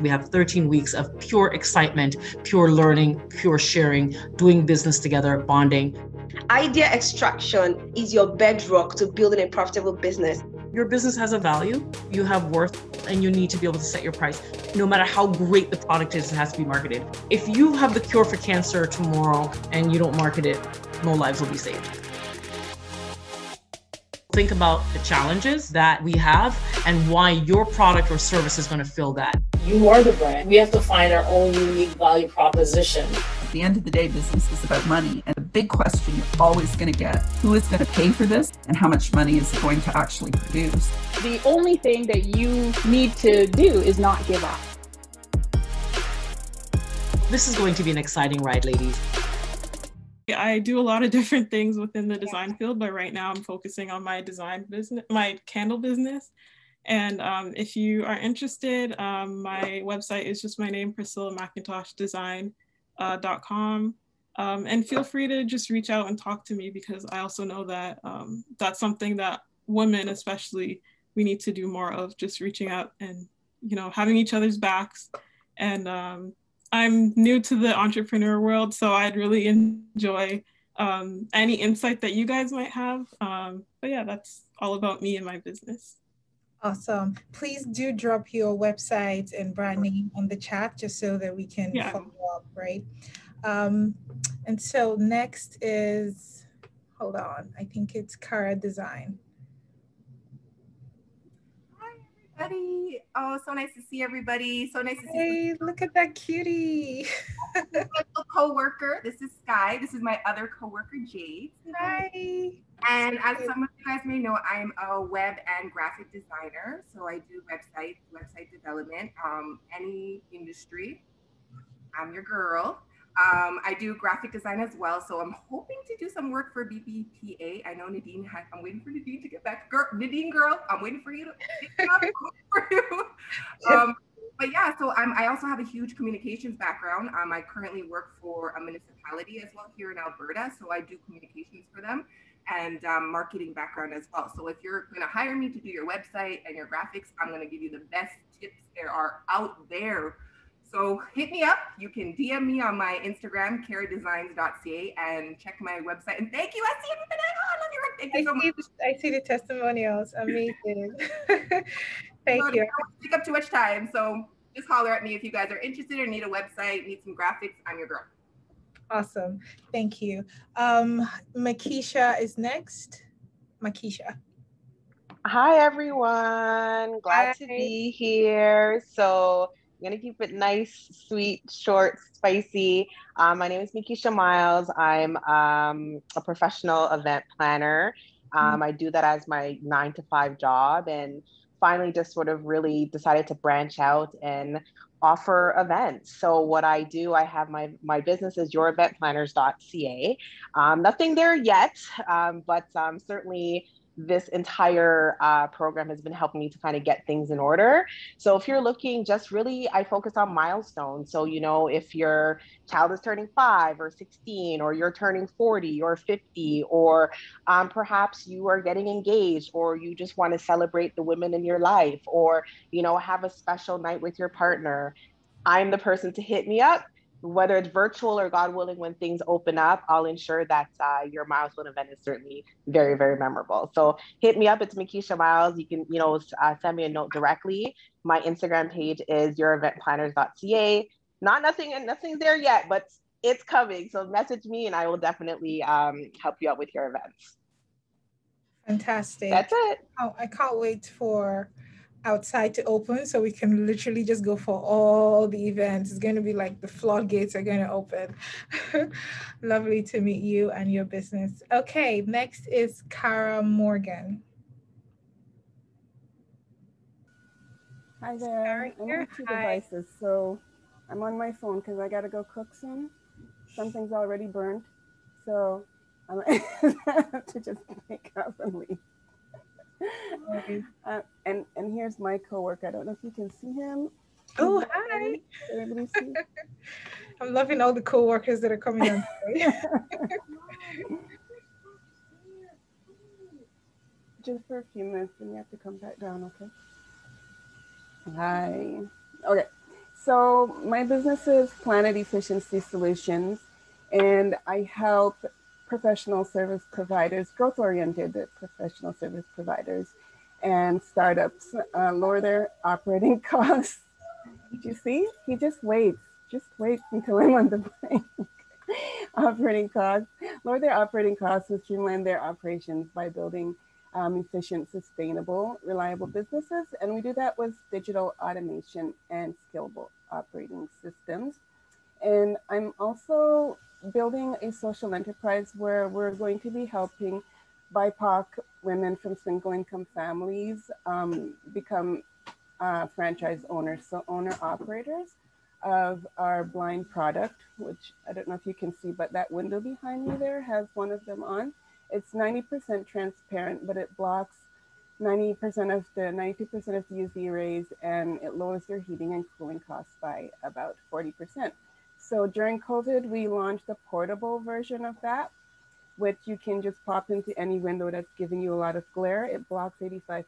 We have 13 weeks of pure excitement, pure learning, pure sharing, doing business together, bonding. Idea extraction is your bedrock to building a profitable business. Your business has a value, you have worth, and you need to be able to set your price. No matter how great the product is, it has to be marketed. If you have the cure for cancer tomorrow and you don't market it, no lives will be saved. Think about the challenges that we have and why your product or service is going to fill that. You are the brand. We have to find our own unique value proposition. At the end of the day, business is about money. And the big question you're always going to get, who is going to pay for this and how much money is it going to actually produce? The only thing that you need to do is not give up. This is going to be an exciting ride, ladies. I do a lot of different things within the design field, but right now I'm focusing on my design business, my candle business. And if you are interested, my website is just my name, PriscillaMcIntoshDesign.com. And feel free to just reach out and talk to me, because I also know that that's something that women especially, we need to do more of, just reaching out and, you know, having each other's backs. And I'm new to the entrepreneur world, so I'd really enjoy any insight that you guys might have. But yeah, that's all about me and my business. Awesome. Please do drop your website and brand name on the chat just so that we can follow up, right? And so next is, hold on, I think it's Cara Design. Everybody. Oh, so nice to see everybody. So nice to see Hey, look at that cutie. This is my co-worker. This is Sky. This is my other co-worker, Jade. Hi. And as some of you guys may know, I'm a web and graphic designer. So I do website development, any industry. I'm your girl. I do graphic design as well. So I'm hoping to do some work for BBPA. I know Nadine I'm waiting for Nadine to get back. Nadine girl, I'm waiting for you to get up. But yeah, so I also have a huge communications background. I currently work for a municipality as well here in Alberta. So I do communications for them and marketing background as well. So if you're gonna hire me to do your website and your graphics, I'm gonna give you the best tips there are out there. So hit me up. You can DM me on my Instagram, caradesigns.ca, and check my website. And thank you. I see everybody. Oh, I love your work. Thank you so much. I see the testimonials. Amazing. Thank you. I don't take up too much time. So just holler at me if you guys are interested or need a website, need some graphics. I'm your girl. Awesome. Thank you. Makisha is next. Makisha. Hi, everyone. Glad to be here. So I'm going to keep it nice, sweet, short, spicy. My name is Makisha Miles. I'm a professional event planner. I do that as my 9-to-5 job, and finally just sort of really decided to branch out and offer events. So what I do, I have my business is youreventplanners.ca. Nothing there yet, but certainly this entire program has been helping me to kind of get things in order. So if you're looking, just really, I focus on milestones. So, you know, if your child is turning 5 or 16, or you're turning 40 or 50, or perhaps you are getting engaged, or you just want to celebrate the women in your life, or, you know, have a special night with your partner, I'm the person to hit me up. Whether it's virtual or, God willing, when things open up, I'll ensure that your milestone event is certainly very, very memorable. So hit me up. It's Makisha Miles. You can, you know, send me a note directly. My Instagram page is youreventplanners.ca. Nothing's there yet, but it's coming. So message me and I will definitely help you out with your events. Fantastic. That's it. Oh, I can't wait for outside to open so we can literally just go for all the events. It's going to be like the floodgates are going to open. Lovely to meet you and your business. Okay, next is Cara Morgan. Hi there. I'm on 2 devices, so I'm on my phone because I got to go cook soon. Something's already burnt, so I'm to just make up and leave. And here's my coworker. I don't know if you can see him. Oh, hi. Everybody see? I'm loving all the coworkers that are coming on. just for a few minutes, and you have to come back down, okay? Hi. Okay. So my business is Planet Efficiency Solutions, and I help professional service providers, growth-oriented professional service providers, and startups lower their operating costs. You see, he just waits until I'm on the break. Operating costs, lower their operating costs and streamline their operations by building efficient, sustainable, reliable businesses. And we do that with digital automation and scalable operating systems. And I'm also building a social enterprise where we're going to be helping BIPOC women from single income families become franchise owners, so owner operators of our blind product, which I don't know if you can see, but that window behind me there has one of them on. It's 90% transparent, but it blocks 92% of the UV rays, and it lowers your heating and cooling costs by about 40%. So during COVID, we launched a portable version of that, which you can just pop into any window that's giving you a lot of glare. It blocks 85%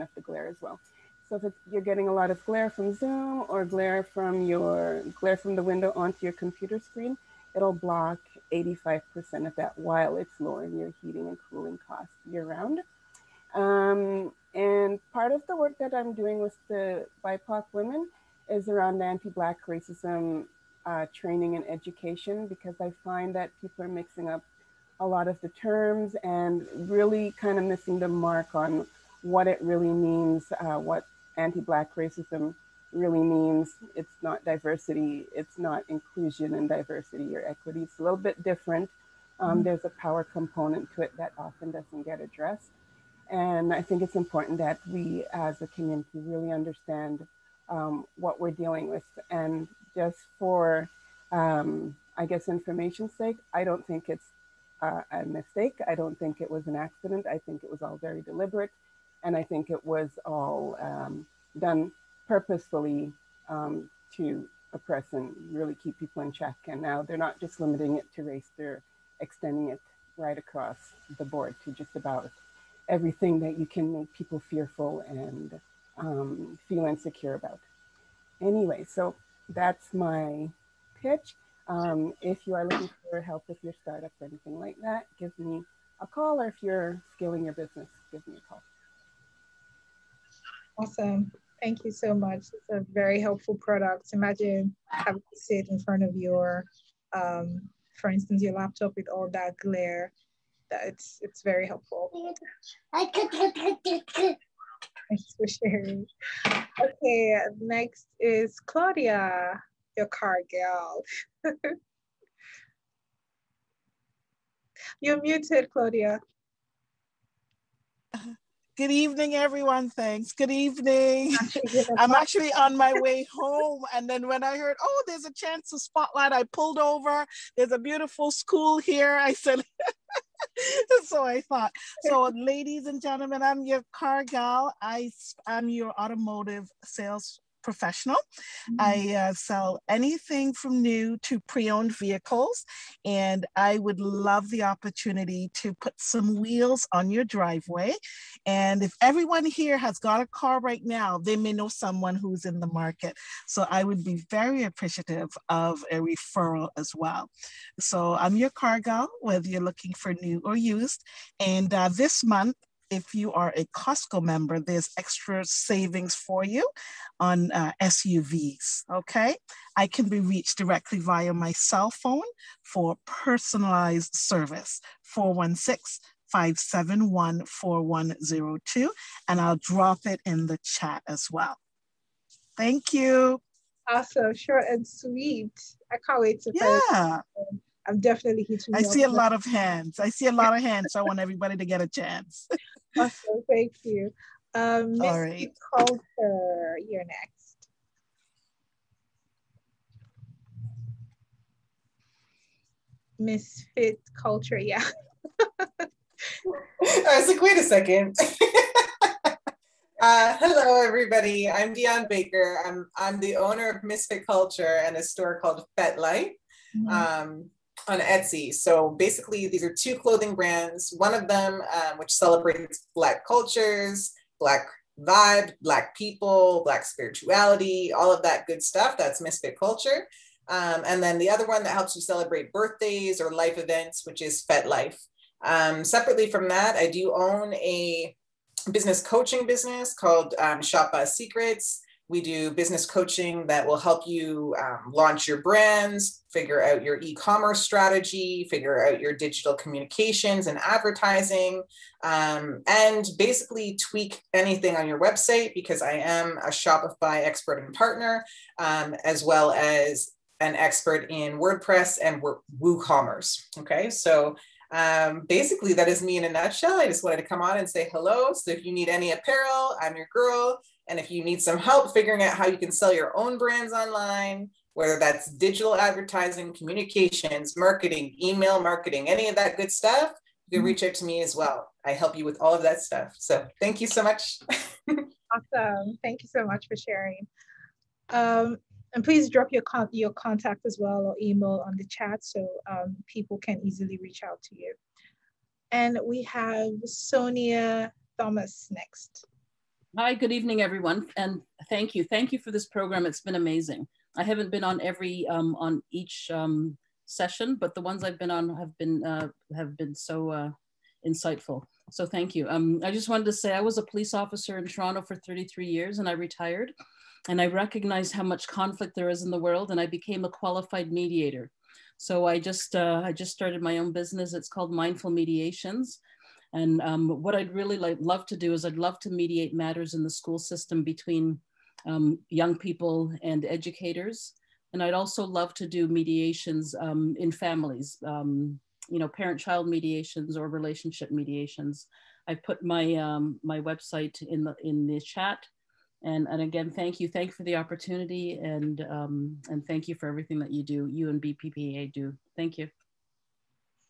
of the glare as well. So if you're getting a lot of glare from Zoom or glare from the window onto your computer screen, it'll block 85% of that while it's lowering your heating and cooling costs year round. And part of the work that I'm doing with the BIPOC women is around anti-Black racism training and education, because I find that people are mixing up a lot of the terms and really kind of missing the mark on what it really means, what anti-Black racism really means. It's not diversity, it's not inclusion and diversity or equity. It's a little bit different. There's a power component to it that often doesn't get addressed. And I think it's important that we as a community really understand what we're dealing with. And just for, I guess, information's sake, I don't think it's a mistake. I don't think it was an accident. I think it was all very deliberate. And I think it was all done purposefully to oppress and really keep people in check. And now they're not just limiting it to race, they're extending it right across the board to just about everything that you can make people fearful and feel insecure about. Anyway, so that's my pitch. If you are looking for help with your startup or anything like that, give me a call, or if you're scaling your business, give me a call. Awesome. Thank you so much. It's a very helpful product. Imagine having to sit in front of your, for instance, your laptop with all that glare. It's very helpful. Thanks for sharing. Okay, next is Claudia, your car gal. You're muted, Claudia. Good evening, everyone. Thanks. Good evening. I'm actually on my way home. And then when I heard, oh, there's a chance to spotlight, I pulled over. There's a beautiful school here. I said, so I thought, so ladies and gentlemen, I'm your car gal. I'm your automotive sales professional. I sell anything from new to pre-owned vehicles, and I would love the opportunity to put some wheels on your driveway. And if everyone here has got a car right now, they may know someone who's in the market. So I would be very appreciative of a referral as well. So I'm your car gal, whether you're looking for new or used. And this month, if you are a Costco member, there's extra savings for you on SUVs, okay? I can be reached directly via my cell phone for personalized service, 416-571-4102, and I'll drop it in the chat as well. Thank you. Awesome, short and sweet. I can't wait to I'm definitely hitting you. I see a lot of hands. I see a lot of hands, so I want everybody to get a chance. Awesome, thank you. Miss Culture, you're next. Misfit Culture, yeah. I was like, wait a second. Hello, everybody. I'm Dion Baker. I'm the owner of Misfit Culture and a store called FetLight. on Etsy. So basically, these are two clothing brands. One of them, which celebrates Black cultures, Black vibe, Black people, Black spirituality, all of that good stuff. That's Misfit Culture. And then the other one that helps you celebrate birthdays or life events, which is Fet Life. Separately from that, I do own a business coaching business called Shoppa Secrets. We do business coaching that will help you launch your brands, figure out your e-commerce strategy, figure out your digital communications and advertising, and basically tweak anything on your website, because I am a Shopify expert and partner, as well as an expert in WordPress and WooCommerce. Okay, so basically that is me in a nutshell. I just wanted to come on and say hello. So if you need any apparel, I'm your girl. And if you need some help figuring out how you can sell your own brands online, whether that's digital advertising, communications, marketing, email marketing, any of that good stuff, you can reach out to me as well. I help you with all of that stuff. So thank you so much. Awesome. Thank you so much for sharing. And please drop your contact as well or email on the chat so people can easily reach out to you. And we have Sonia Thomas next. Hi, good evening, everyone, and thank you. Thank you for this program. It's been amazing. I haven't been on on each session, but the ones I've been on have been so insightful. So thank you. I just wanted to say I was a police officer in Toronto for 33 years, and I retired, and I recognized how much conflict there is in the world, and I became a qualified mediator. So I just started my own business. It's called Mindful Mediations. And what I'd really love to do is I'd love to mediate matters in the school system between young people and educators. And I'd also love to do mediations in families, you know, parent-child mediations or relationship mediations. I've put my my website in the chat. And again, thank you for the opportunity, and thank you for everything that you do, you and BPPA do. Thank you.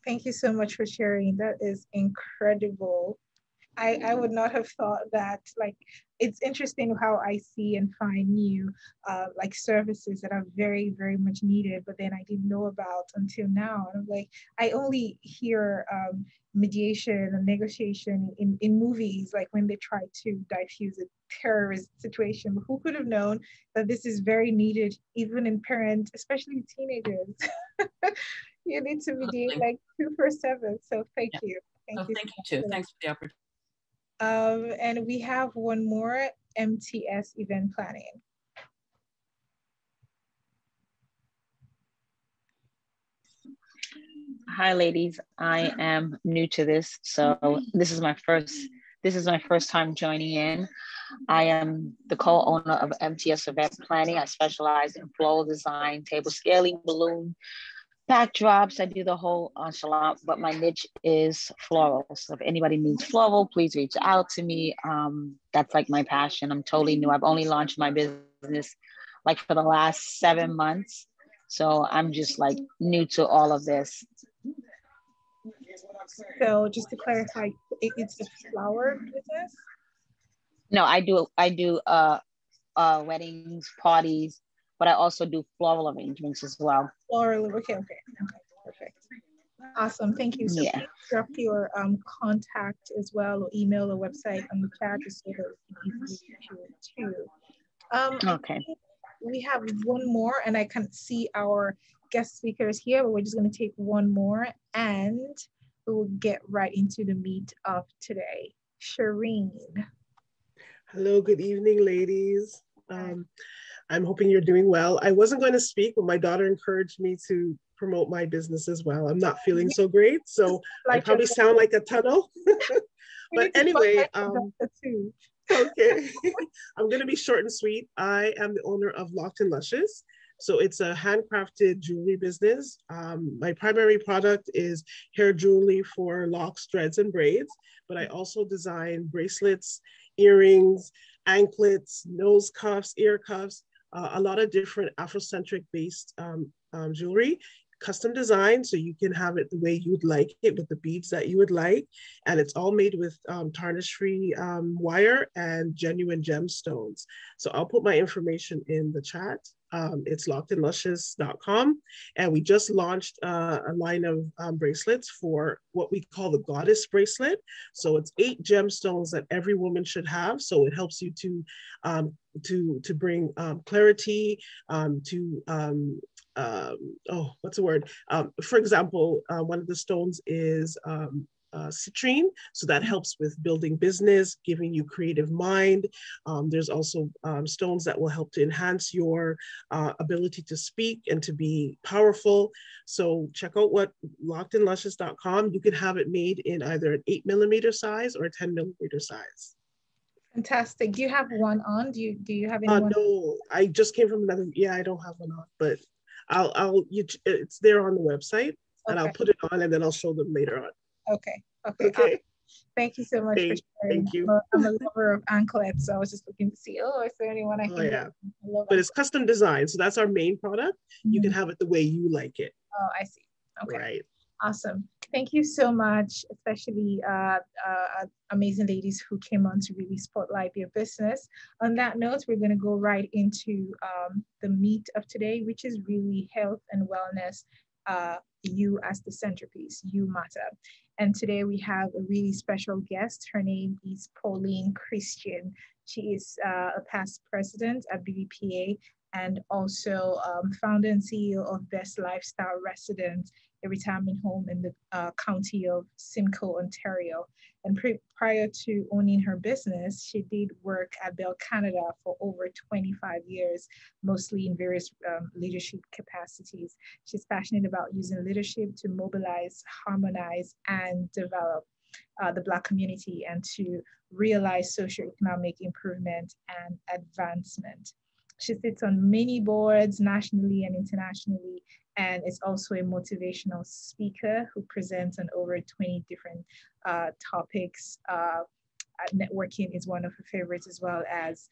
Thank you so much for sharing. That is incredible. I would not have thought that. Like, it's interesting how I see and find new like services that are very, very much needed, but then I didn't know about until now. And I'm like, I only hear mediation and negotiation in movies, like when they try to diffuse a terrorist situation. But who could have known that this is very needed, even in parents, especially teenagers. You need to mediate like 2/7. So thank you. Thank you too. Thanks for the opportunity. And we have one more, MTS event planning. Hi, ladies. I am new to this, so this is my first time joining in. I am the co-owner of MTS Event Planning. I specialize in floral design, table scaling, balloon backdrops. I do the whole enchilada, but my niche is floral. So if anybody needs floral, please reach out to me. That's like my passion. I'm totally new. I've only launched my business like for the last 7 months. So I'm just like new to all of this. So just to clarify, it's a flower business? No, I do weddings, parties, but I also do floral arrangements as well. Floral, okay, perfect. Awesome, thank you. So yeah. please drop your contact as well, or email or website on the chat, just so that we can easily reach you too. Okay. We have one more, and I can see our guest speakers here, but we're just going to take one more, and we will get right into the meat of today. Shireen. Hello, good evening, ladies. I'm hoping you're doing well. I wasn't going to speak, but my daughter encouraged me to promote my business as well. I'm not feeling so great, so I probably sound like a tunnel. But anyway, okay, I'm going to be short and sweet. I am the owner of Locked and Luscious. So it's a handcrafted jewelry business. My primary product is hair jewelry for locks, dreads, and braids, but I also design bracelets, earrings, anklets, nose cuffs, ear cuffs, a lot of different Afrocentric based jewelry, custom designed, so you can have it the way you'd like it with the beads that you would like. And it's all made with tarnish-free wire and genuine gemstones. So I'll put my information in the chat. It's lockedandluscious.com. And we just launched a line of bracelets for what we call the goddess bracelet. So it's 8 gemstones that every woman should have. So it helps you to bring clarity, what's the word? For example, one of the stones is citrine. So that helps with building business, giving you creative mind. There's also stones that will help to enhance your ability to speak and to be powerful. So check out what lockedandluscious.com. You can have it made in either an 8mm size or a 10mm size. Fantastic. Do you have one on? Do you have any? No, I just came from another. Yeah, I don't have one on, but it's there on the website, and I'll put it on, and then I'll show them later on. Okay. Thank you so much for sharing. Thank you. I'm a lover of anklets, so I was just looking to see, is there anyone I can get? But it's custom designed, so that's our main product. You can have it the way you like it. Oh, I see. Okay. Right. Awesome. Thank you so much, especially amazing ladies who came on to really spotlight your business. On that note, we're going to go right into the meat of today, which is really health and wellness. You as the centerpiece, you matter. And today we have a really special guest. Her name is Pauline Christian. She is a past president at BBPA and also founder and CEO of Best Lifestyle Residence, a retirement home in the county of Simcoe, Ontario. And prior to owning her business, she did work at Bell Canada for over 25 years, mostly in various leadership capacities. She's passionate about using leadership to mobilize, harmonize, and develop the Black community and to realize socioeconomic improvement and advancement. She sits on many boards nationally and internationally, and is also a motivational speaker who presents on over 20 different topics. Networking is one of her favorites, as well as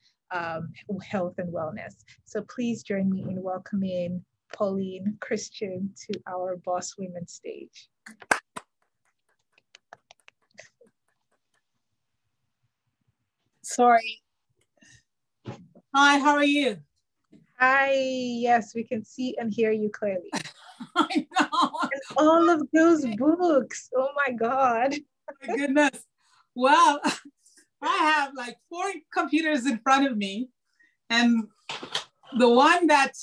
health and wellness. So please join me in welcoming Pauline Christian to our Boss Women stage. Sorry. Hi, how are you? Hi, yes, we can see and hear you clearly. I know. And all of those books, oh my God. Oh my goodness. Well, I have like 4 computers in front of me, and the one that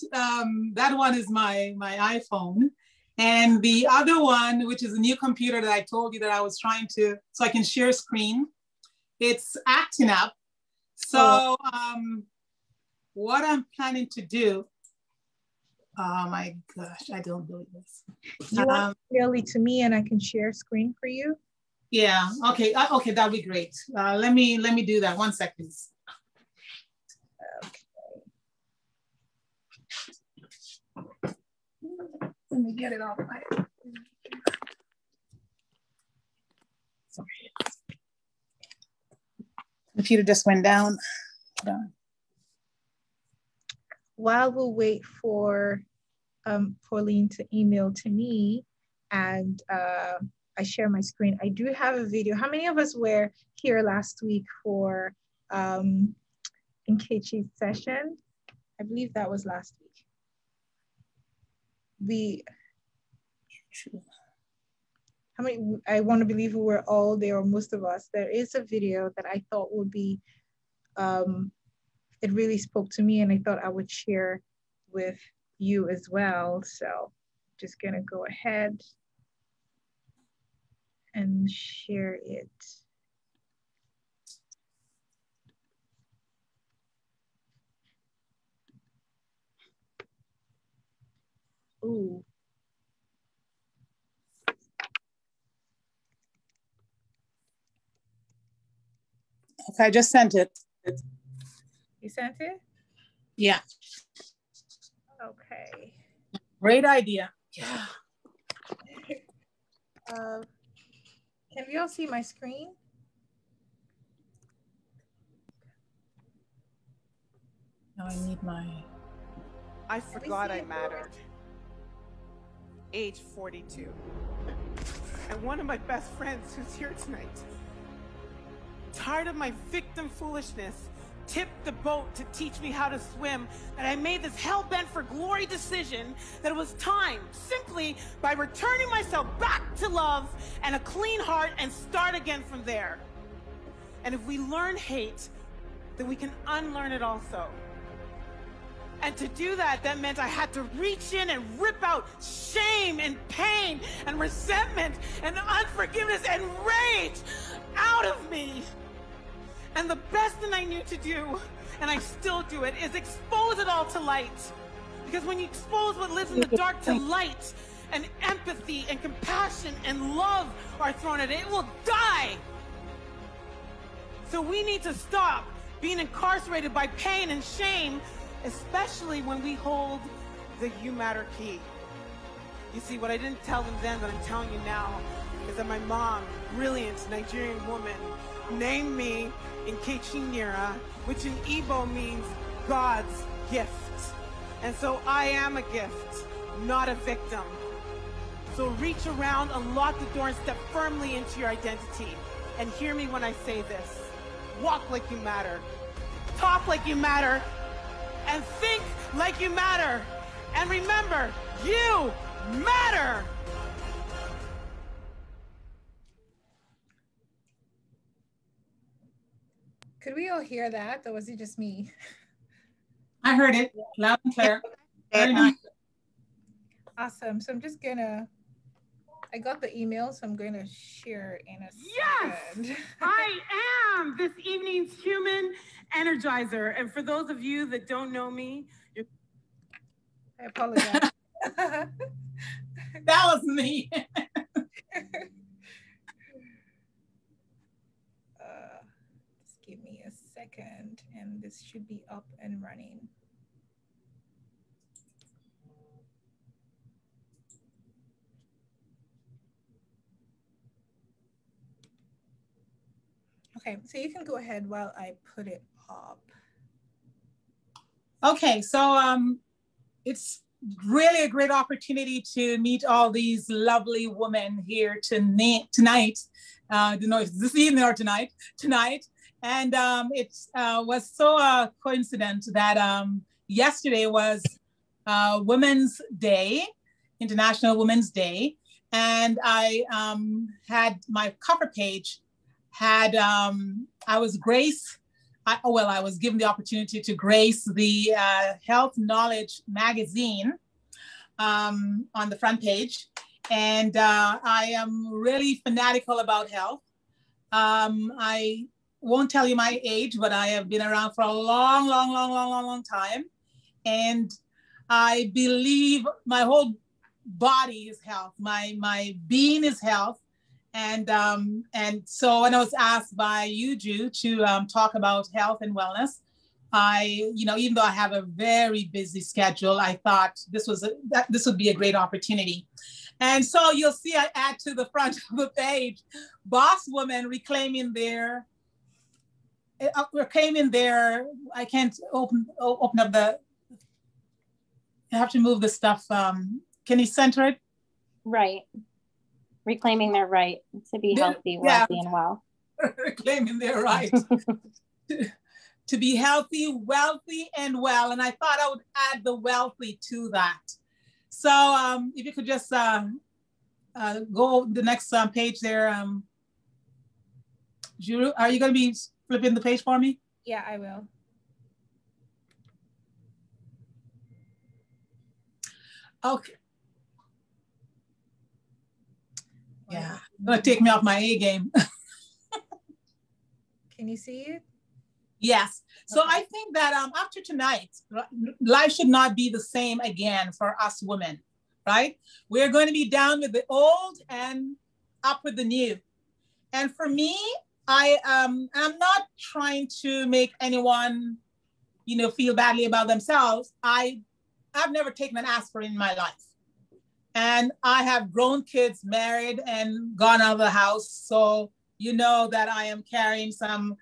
one is my iPhone, and the other one, which is a new computer that I told you that I was trying to, so I can share screen, it's acting up. So what I'm planning to do, oh my gosh, I don't believe this. You want to email it to me and I can share screen for you? Yeah, okay, okay, that'd be great. Let me do that. 1 second, please. Okay. Let me get it off my. Sorry. Computer just went down. While we'll wait for Pauline to email to me and I share my screen, I do have a video. How many of us were here last week for Nkechi's session? I believe that was last week. How many? I want to believe we were all there, or most of us. There is a video that I thought would be, it really spoke to me, and I thought I would share with you as well. So just gonna go ahead and share it. Ooh. Okay, I just sent it. You sent it? Yeah. Okay. Great idea. Yeah. Can we all see my screen? Now I need my... I forgot I mattered. Age 42. And one of my best friends who's here tonight. Tired of my victim foolishness, tipped the boat to teach me how to swim, that I made this hell-bent for glory decision that it was time, simply by returning myself back to love and a clean heart, and start again from there. And if we learn hate, then we can unlearn it also. And to do that, that meant I had to reach in and rip out shame and pain and resentment and unforgiveness and rage out of me. And the best thing I knew to do, and I still do it, is expose it all to light. Because when you expose what lives in the dark to light, and empathy and compassion and love are thrown at it, it will die. So we need to stop being incarcerated by pain and shame, especially when we hold the You Matter key. You see, what I didn't tell them then, but I'm telling you now, is that my mom, brilliant Nigerian woman, named me Nkechinyera, which in Igbo means God's gift. And so I am a gift, not a victim. So reach around, unlock the door, and step firmly into your identity. And hear me when I say this. Walk like you matter. Talk like you matter. And think like you matter. And remember, you matter. Could we all hear that, or was it just me? I heard it loud and clear. Very nice. Awesome. So I'm just gonna, I got the email, so I'm gonna share in a second. Yes, I am this evening's human energizer. And for those of you that don't know me, I apologize. That was me. Just give me a second, and this should be up and running. Okay, so you can go ahead while I put it up. Okay, so it's really a great opportunity to meet all these lovely women here tonight. I don't know if it's this evening or tonight. And it was so coincident that yesterday was Women's Day, International Women's Day. And I had my cover page had, I was given the opportunity to grace the Health Knowledge magazine on the front page. And I am really fanatical about health. I won't tell you my age, but I have been around for a long time. And I believe my whole body is health. My being is health. And so when I was asked by Uju to talk about health and wellness, even though I have a very busy schedule, I thought this would be a great opportunity. And so you'll see I add to the front of the page, boss women reclaiming their, I can't open up I have to move the stuff. Can you center it? Right. Reclaiming their right to be healthy, wealthy, and well. Reclaiming their right to be healthy, wealthy, and well. And I thought I would add the wealthy to that. So if you could just go the next page there. Juru, are you going to be flipping the page for me? Yeah, I will. Okay. Yeah, gonna take me off my A game. Can you see it? Yes. So I think that after tonight, life should not be the same again for us women, right? We're going to be down with the old and up with the new. And for me, I'm not trying to make anyone, feel badly about themselves. I've never taken an aspirin in my life. And I have grown kids, married, and gone out of the house. So you know that I am carrying some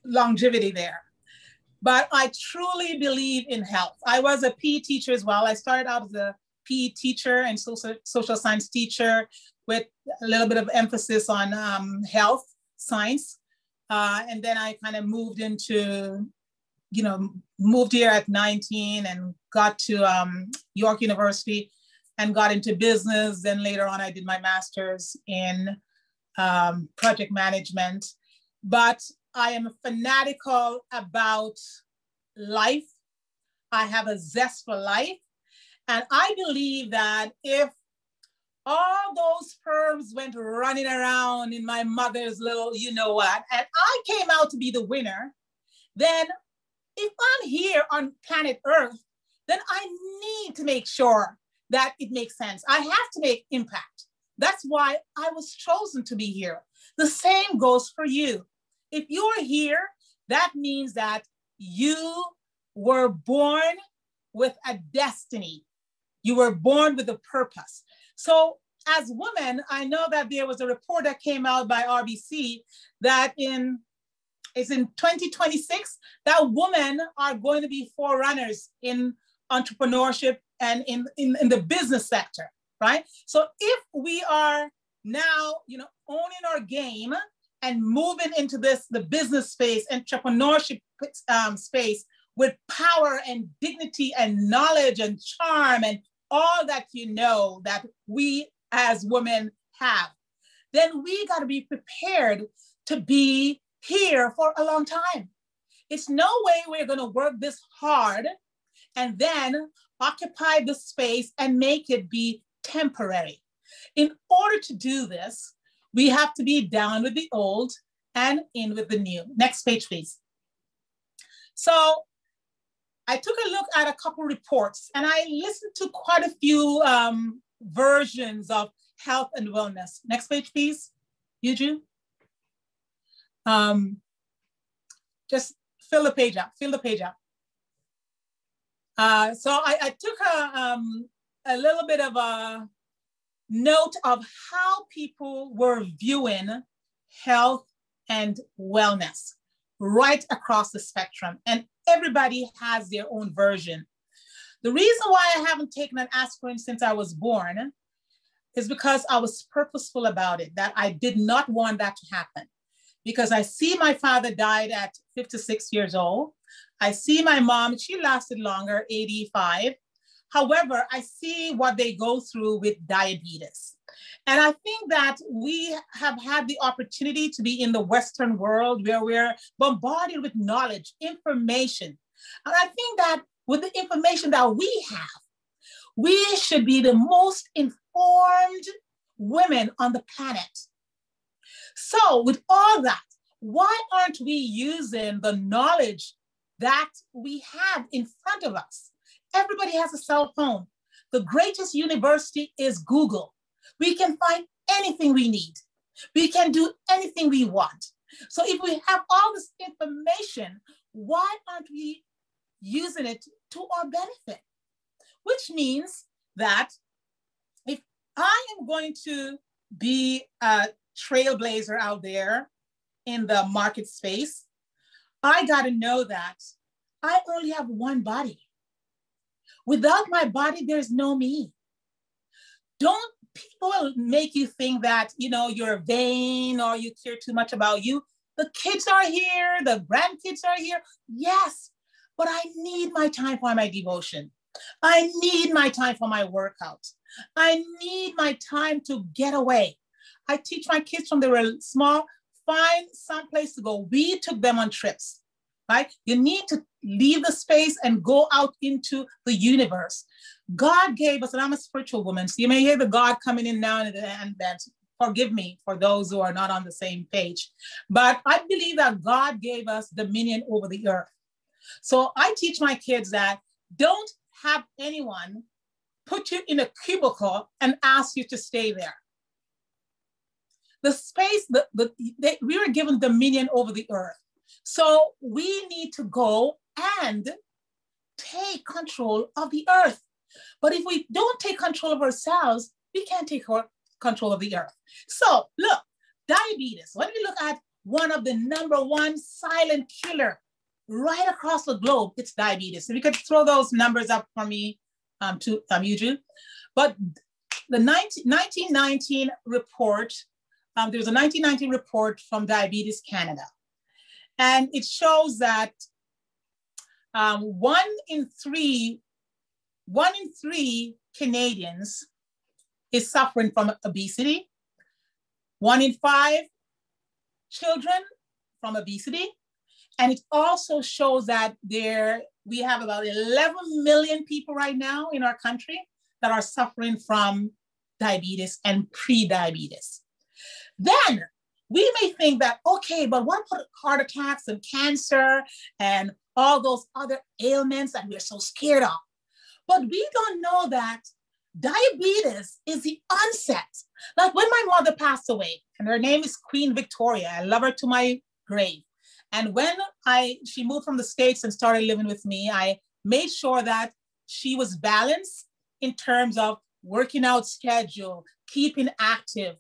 longevity there. But I truly believe in health. I was a PE teacher as well. I started out as a PE teacher and social science teacher with a little bit of emphasis on health science. And then I kind of moved into moved here at 19 and got to York University and got into business. Then later on, I did my master's in project management. But I am fanatical about life. I have a zest for life. And I believe that if all those sperms went running around in my mother's little, you know what, and I came out to be the winner, then if I'm here on planet Earth, then I need to make sure that it makes sense. I have to make impact. That's why I was chosen to be here. The same goes for you. If you're here, that means that you were born with a destiny. You were born with a purpose. So as women, I know that there was a report that came out by RBC that in 2026, that women are going to be forerunners in entrepreneurship and in the business sector, right? So if we are now, owning our game and moving into the business space, entrepreneurship space with power and dignity and knowledge and charm and all that that we as women have, then we got to be prepared to be here for a long time. It's no way we're going to work this hard and then occupy the space and make it be temporary. In order to do this, we have to be down with the old and in with the new. Next page, please. So I took a look at a couple reports and I listened to quite a few versions of health and wellness. Next page, please, Yuju. Just fill the page up, So I took a little bit of a note of how people were viewing health and wellness right across the spectrum. And everybody has their own version. The reason why I haven't taken an aspirin since I was born is because I was purposeful about it, that I did not want that to happen. Because I see my father died at 56 years old. I see my mom, she lasted longer, 85. However, I see what they go through with diabetes. And I think that we have had the opportunity to be in the Western world where we're bombarded with knowledge, information. And I think that with the information that we have, we should be the most informed women on the planet. So with all that, why aren't we using the knowledge that we have in front of us? Everybody has a cell phone. The greatest university is Google. We can find anything we need. We can do anything we want. So if we have all this information, why aren't we using it to our benefit? Which means that if I am going to be a trailblazer out there in the market space, I got to know that I only have one body. Without my body, there's no me. Don't people make you think that, you're vain or you care too much about you. The kids are here, the grandkids are here. Yes, but I need my time for my devotion. I need my time for my workout. I need my time to get away. I teach my kids from they were small, find some place to go. We took them on trips, right? You need to leave the space and go out into the universe. God gave us, and I'm a spiritual woman, so you may hear the God coming in now and then. Forgive me for those who are not on the same page. But I believe that God gave us dominion over the earth. So I teach my kids that don't have anyone put you in a cubicle and ask you to stay there. The space, we were given dominion over the earth. So we need to go and take control of the earth. But if we don't take control of ourselves, we can't take control of the earth. So look, diabetes, when we look at one of the #1 silent killer right across the globe, it's diabetes. If you could throw those numbers up for me, Yuju. But the 1919 report, there was a 1919 report from Diabetes Canada. And it shows that one in three Canadians is suffering from obesity. 1 in 5 children from obesity. And it also shows that we have about 11 million people right now in our country that are suffering from diabetes and pre-diabetes. Then we may think that, okay, but what about heart attacks and cancer and all those other ailments that we're so scared of? But we don't know that diabetes is the onset. Like when my mother passed away, and her name is Queen Victoria, I love her to my grave. And when she moved from the States and started living with me, I made sure that she was balanced in terms of working out schedule, keeping active,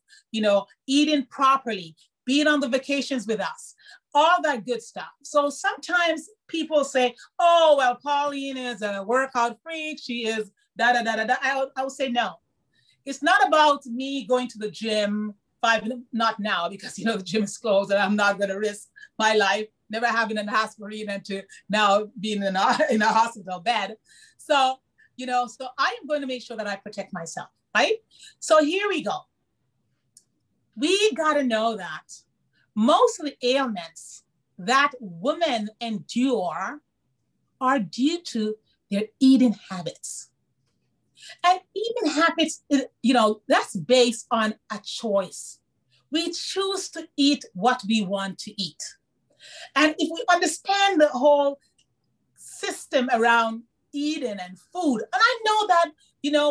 eating properly, being on the vacations with us, all that good stuff. So sometimes people say, oh, well, Pauline is a workout freak. She is da-da-da-da-da. I would say no. It's not about me going to the gym not now, because, the gym is closed and I'm not going to risk my life, never having an aspirin and to now being in a hospital bed. So, so I am going to make sure that I protect myself, right? So here we go. We got to know that most of the ailments that women endure are due to their eating habits. And eating habits, that's based on a choice. We choose to eat what we want to eat. And if we understand the whole system around eating and food, and I know that,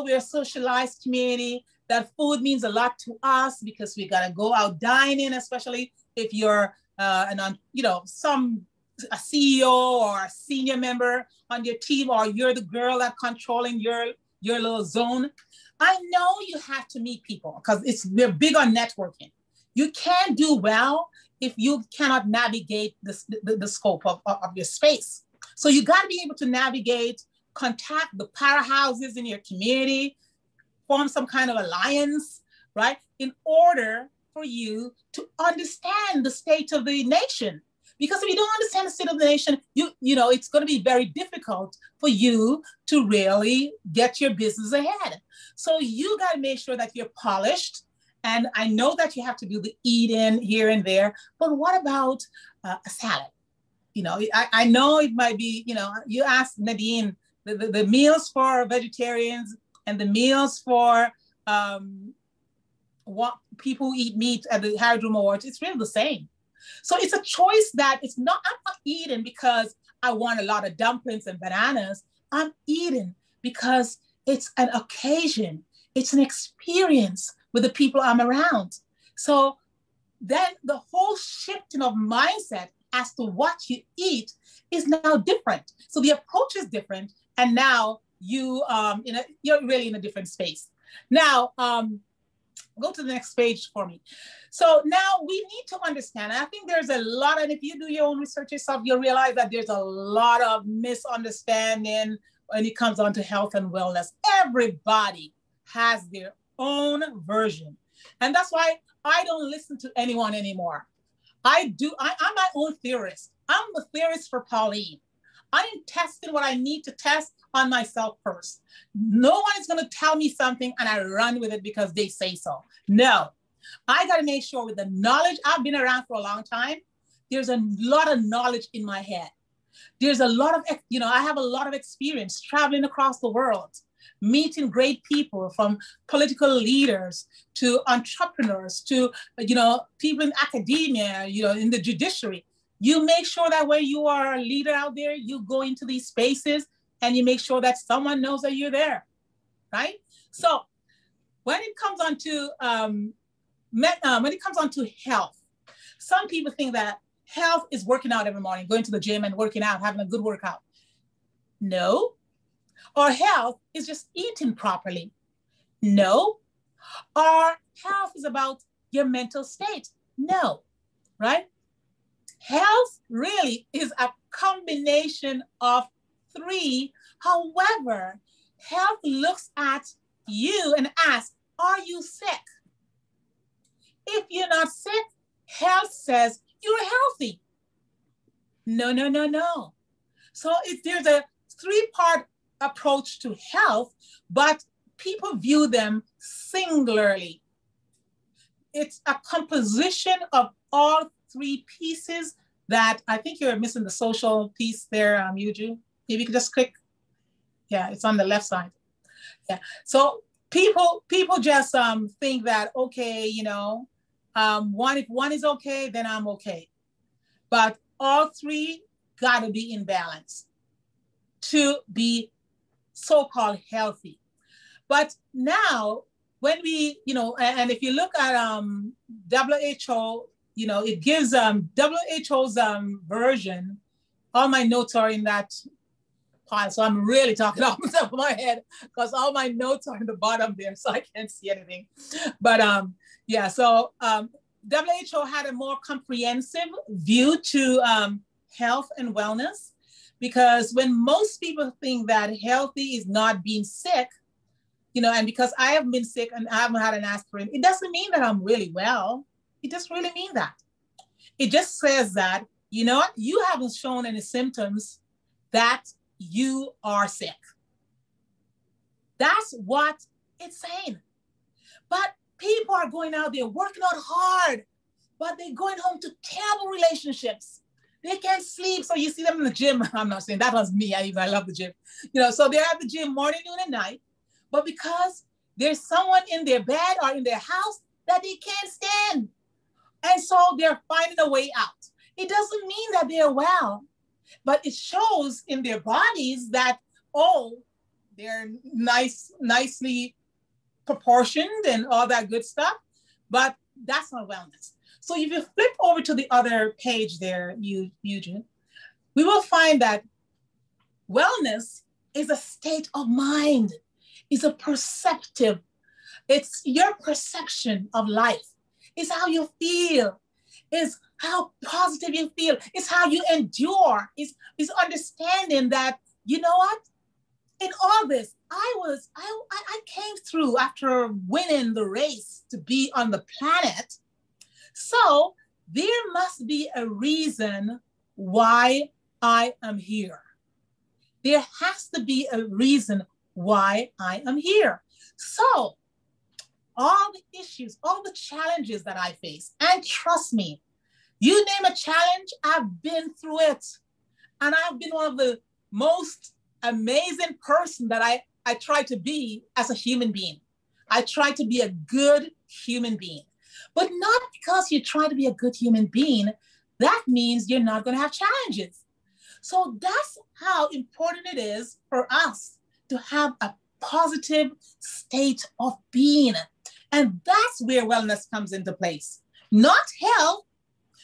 we're a socialized community, that food means a lot to us because we got to go out dining, especially if you're a CEO or a senior member on your team, or you're the girl that's controlling your little zone. I know you have to meet people because we're big on networking. You can't do well if you cannot navigate the scope of your space. So you got to be able to navigate, contact the powerhouses in your community, form some kind of alliance, right? In order for you to understand the state of the nation. Because if you don't understand the state of the nation, it's going to be very difficult for you to really get your business ahead. So you got to make sure that you're polished. And I know that you have to do the eat-in here and there, but what about a salad? I know it might be, you asked Nadine, the meals for vegetarians and the meals for what people who eat meat at the Harry Drew Awards, it's really the same. So it's a choice that I'm not eating because I want a lot of dumplings and bananas. I'm eating because it's an occasion. It's an experience with the people I'm around. So then the whole shifting of mindset as to what you eat is now different. So the approach is different. And now you're really in a different space. Now, go to the next page for me. So now we need to understand, and I think there's a lot, and if you do your own research yourself, you'll realize that there's a lot of misunderstanding when it comes on to health and wellness. Everybody has their own version. And that's why I don't listen to anyone anymore. I'm my own theorist. I'm the theorist for Pauline. I am testing what I need to test on myself first. No one is going to tell me something and I run with it because they say so. No, I got to make sure with the knowledge, I've been around for a long time, there's a lot of knowledge in my head. There's a lot of, I have a lot of experience traveling across the world, meeting great people, from political leaders to entrepreneurs to, people in academia, in the judiciary. You make sure that when you are a leader out there, you go into these spaces and you make sure that someone knows that you're there, right? So when it comes on to health, some people think that health is working out every morning, going to the gym and working out, having a good workout. No. Or health is just eating properly. No. Or health is about your mental state. No, right? Health really is a combination of three. However, health looks at you and asks, are you sick? If you're not sick, health says you're healthy. No, no, no, no. So there's a three-part approach to health, but people view them singularly. It's a composition of all three pieces that I think you're missing the social piece there, Yuju. Maybe you could just click. Yeah, it's on the left side. Yeah. So people just think that, okay, you know, if one is okay, then I'm okay. But all three gotta be in balance to be so-called healthy. But now when we, you know, and if you look at WHO, you know, it gives WHO's version. All my notes are in that pile, so I'm really talking off the top of my head because all my notes are in the bottom there, so I can't see anything. But yeah, so WHO had a more comprehensive view to health and wellness, because when most people think that healthy is not being sick, you know, and because I have been sick and I haven't had an aspirin, it doesn't mean that I'm really well. It doesn't really mean that. It just says that, you know what, you haven't shown any symptoms that you are sick. That's what it's saying. But people are going out there working out hard, but they're going home to terrible relationships. They can't sleep, so you see them in the gym. I'm not saying that was me. I love the gym. You know, so they're at the gym morning, noon, and night. But because there's someone in their bed or in their house that they can't stand, and so they're finding a way out. It doesn't mean that they're well, but it shows in their bodies that, oh, they're nicely proportioned and all that good stuff, but that's not wellness. So if you flip over to the other page there, Eugene, we will find that wellness is a state of mind. It's a perceptive, it's your perception of life. It's how you feel. It's how positive you feel. It's how you endure. It's understanding that, you know what? In all this, I came through after winning the race to be on the planet. So there must be a reason why I am here. There has to be a reason why I am here. So all the issues, all the challenges that I face, and trust me, you name a challenge, I've been through it. And I've been one of the most amazing person that I try to be as a human being. I try to be a good human being. But not because you try to be a good human being, that means you're not going to have challenges. So that's how important it is for us to have a positive state of being. And that's where wellness comes into place. Not health,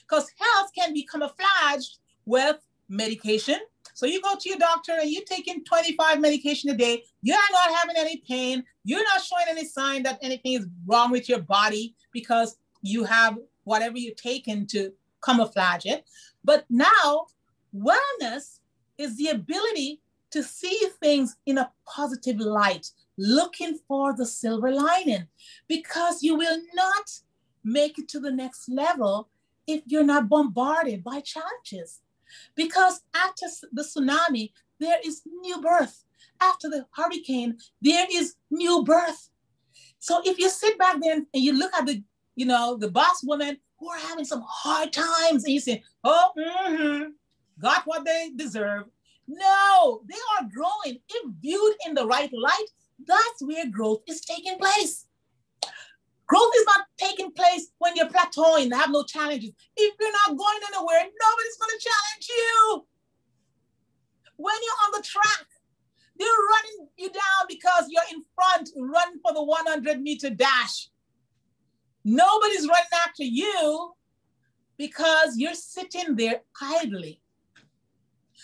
because health can be camouflaged with medication. So you go to your doctor and you're taking 25 medication a day. You're not having any pain. You're not showing any sign that anything is wrong with your body because you have whatever you're taking to camouflage it. But now wellness is the ability to see things in a positive light, looking for the silver lining, because you will not make it to the next level if you're not bombarded by challenges. Because after the tsunami, there is new birth. After the hurricane, there is new birth. So if you sit back there and you look at the, you know, the boss women who are having some hard times and you say, oh, got what they deserve. No, they are growing. If viewed in the right light, that's where growth is taking place. Growth is not taking place when you're plateauing and have no challenges. If you're not going anywhere, nobody's going to challenge you. When you're on the track, they're running you down because you're in front, running for the 100-meter dash. Nobody's running after you because you're sitting there idly.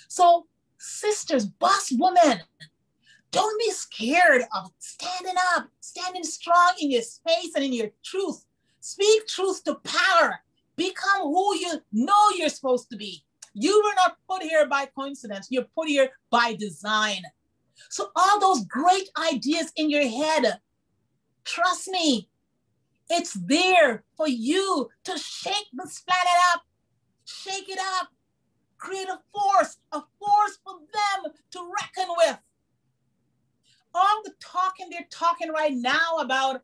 So, sisters, boss women, don't be scared of standing up, standing strong in your space and in your truth. Speak truth to power. Become who you know you're supposed to be. You were not put here by coincidence. You're put here by design. So all those great ideas in your head, trust me, it's there for you to shake this planet up, shake it up, create a force for they're talking right now about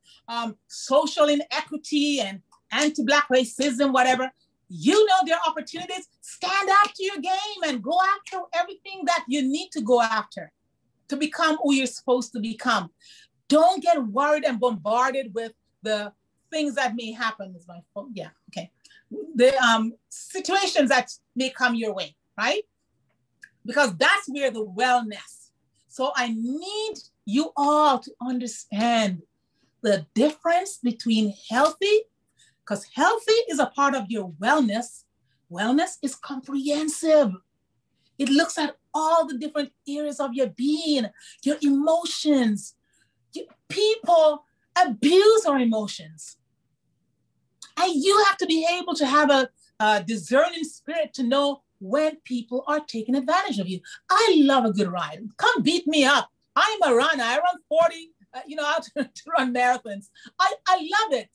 social inequity and anti-Black racism, whatever. You know there are opportunities. Stand up to your game and go after everything that you need to go after to become who you're supposed to become. Don't get worried and bombarded with the things that may happen. Is my phone? Yeah, okay. The situations that may come your way, right? Because that's where the wellness. So I need you all to understand the difference between healthy, because healthy is a part of your wellness. Wellness is comprehensive. It looks at all the different areas of your being, your emotions. People abuse our emotions. And you have to be able to have a discerning spirit to know when people are taking advantage of you. I love a good ride. Come beat me up. I'm a runner. I run 40, out to run marathons. I love it.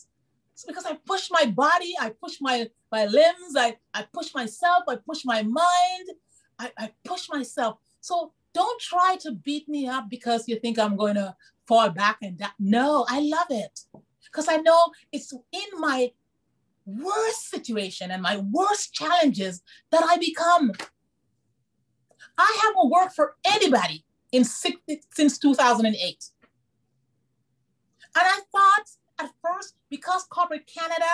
It's because I push my body, I push my limbs, I push myself, I push my mind, I push myself. So don't try to beat me up because you think I'm going to fall back and die. No, I love it. Because I know it's in my worst situation and my worst challenges that I become. I haven't worked for anybody since 2008. And I thought at first, because corporate Canada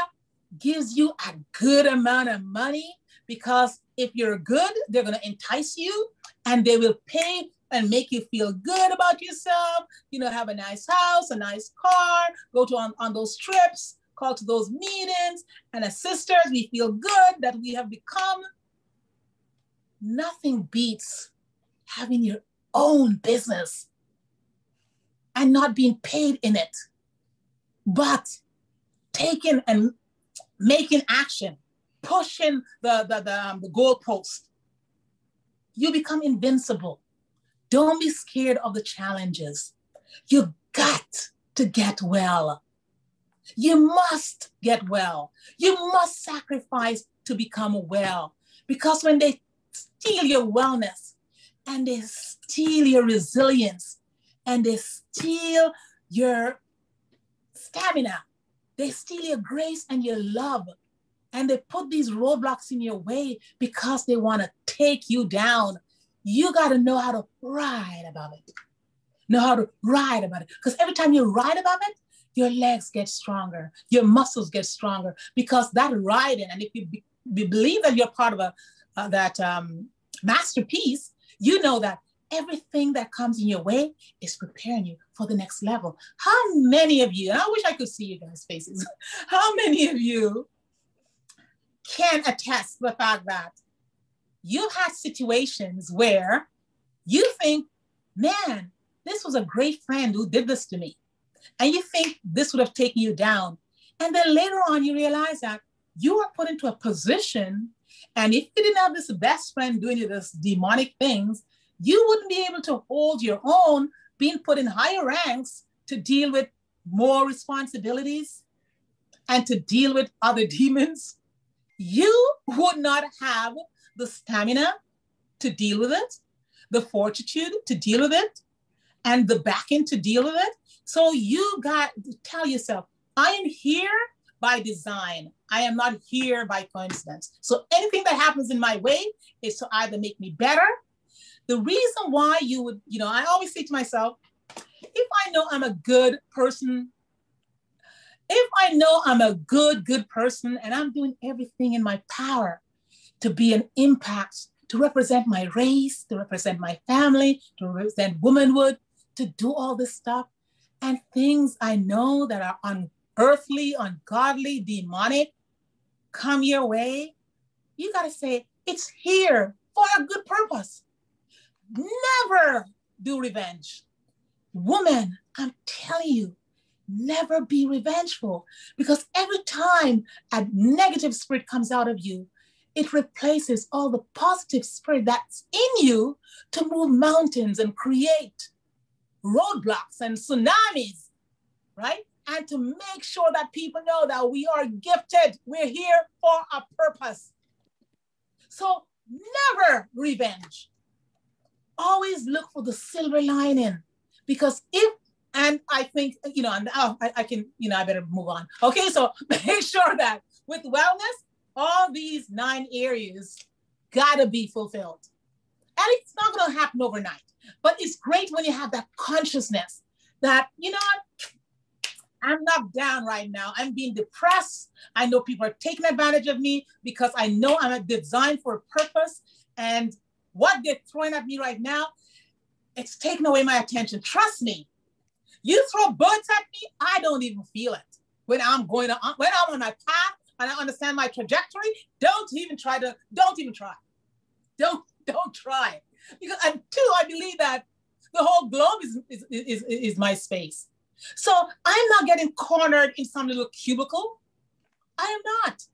gives you a good amount of money, because if you're good, they're going to entice you and they will pay and make you feel good about yourself, have a nice house, a nice car, go to on those trips, call to those meetings, and as sisters, we feel good that we have become. Nothing beats having your own business and not being paid in it, but taking and making action, pushing the goalpost. You become invincible. Don't be scared of the challenges. You got to get well. You must get well. You must sacrifice to become well. Because when they steal your wellness and they steal your resilience and they steal your stamina, they steal your grace and your love, and they put these roadblocks in your way because they want to take you down. You got to know how to ride above it. Know how to ride above it. Because every time you ride above it, your legs get stronger, your muscles get stronger, because that riding, and if you believe that you're part of that masterpiece, you know that everything that comes in your way is preparing you for the next level. How many of you, and I wish I could see you guys' faces, how many of you can attest to the fact that you've had situations where you think, man, this was a great friend who did this to me. And you think this would have taken you down. And then later on, you realize that you are put into a position, and if you didn't have this best friend doing this demonic things, you wouldn't be able to hold your own, being put in higher ranks to deal with more responsibilities and to deal with other demons. You would not have the stamina to deal with it, the fortitude to deal with it, and the backing to deal with it. So you got to tell yourself, I am here by design. I am not here by coincidence. So anything that happens in my way is to either make me better. The reason why you would, I always say to myself, if I know I'm a good person, if I know I'm a good person and I'm doing everything in my power to be an impact, to represent my race, to represent my family, to represent womanhood, to do all this stuff, and things I know that are unearthly, ungodly, demonic come your way, you got to say, it's here for a good purpose. Never do revenge. Woman, I'm telling you, never be revengeful, because every time a negative spirit comes out of you, it replaces all the positive spirit that's in you to move mountains and create roadblocks and tsunamis, right? And to make sure that people know that we are gifted. We're here for a purpose. So never revenge. Always look for the silver lining, because if And I think, I can, I better move on. Okay, so make sure that with wellness, all these 9 areas gotta be fulfilled. And it's not gonna happen overnight, but it's great when you have that consciousness that, I'm knocked down right now. I'm being depressed. I know people are taking advantage of me because I know I'm designed for a purpose. And what they're throwing at me right now, it's taking away my attention. Trust me. You throw bullets at me, I don't even feel it. When I'm on my path and I understand my trajectory, don't try. Don't try. Because and two, I believe that the whole globe is my space. So I'm not getting cornered in some little cubicle. I am not,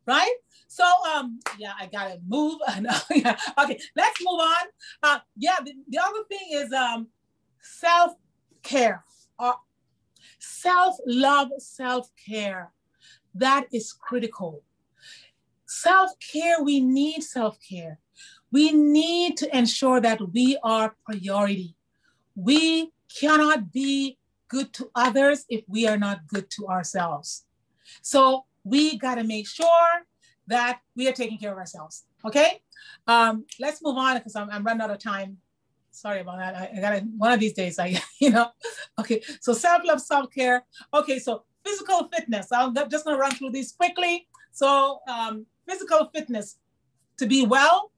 right? So I gotta move. Okay, let's move on. The other thing is self-care. Self-love, self-care. That is critical. Self-care, we need self-care. We need to ensure that we are priority. We cannot be good to others if we are not good to ourselves. So we gotta make sure that we are taking care of ourselves, okay? Let's move on because I'm running out of time. Sorry about that. I gotta, one of these days, okay. So self-love, self-care. Okay, so physical fitness. I'm just gonna run through these quickly. So physical fitness, to be well,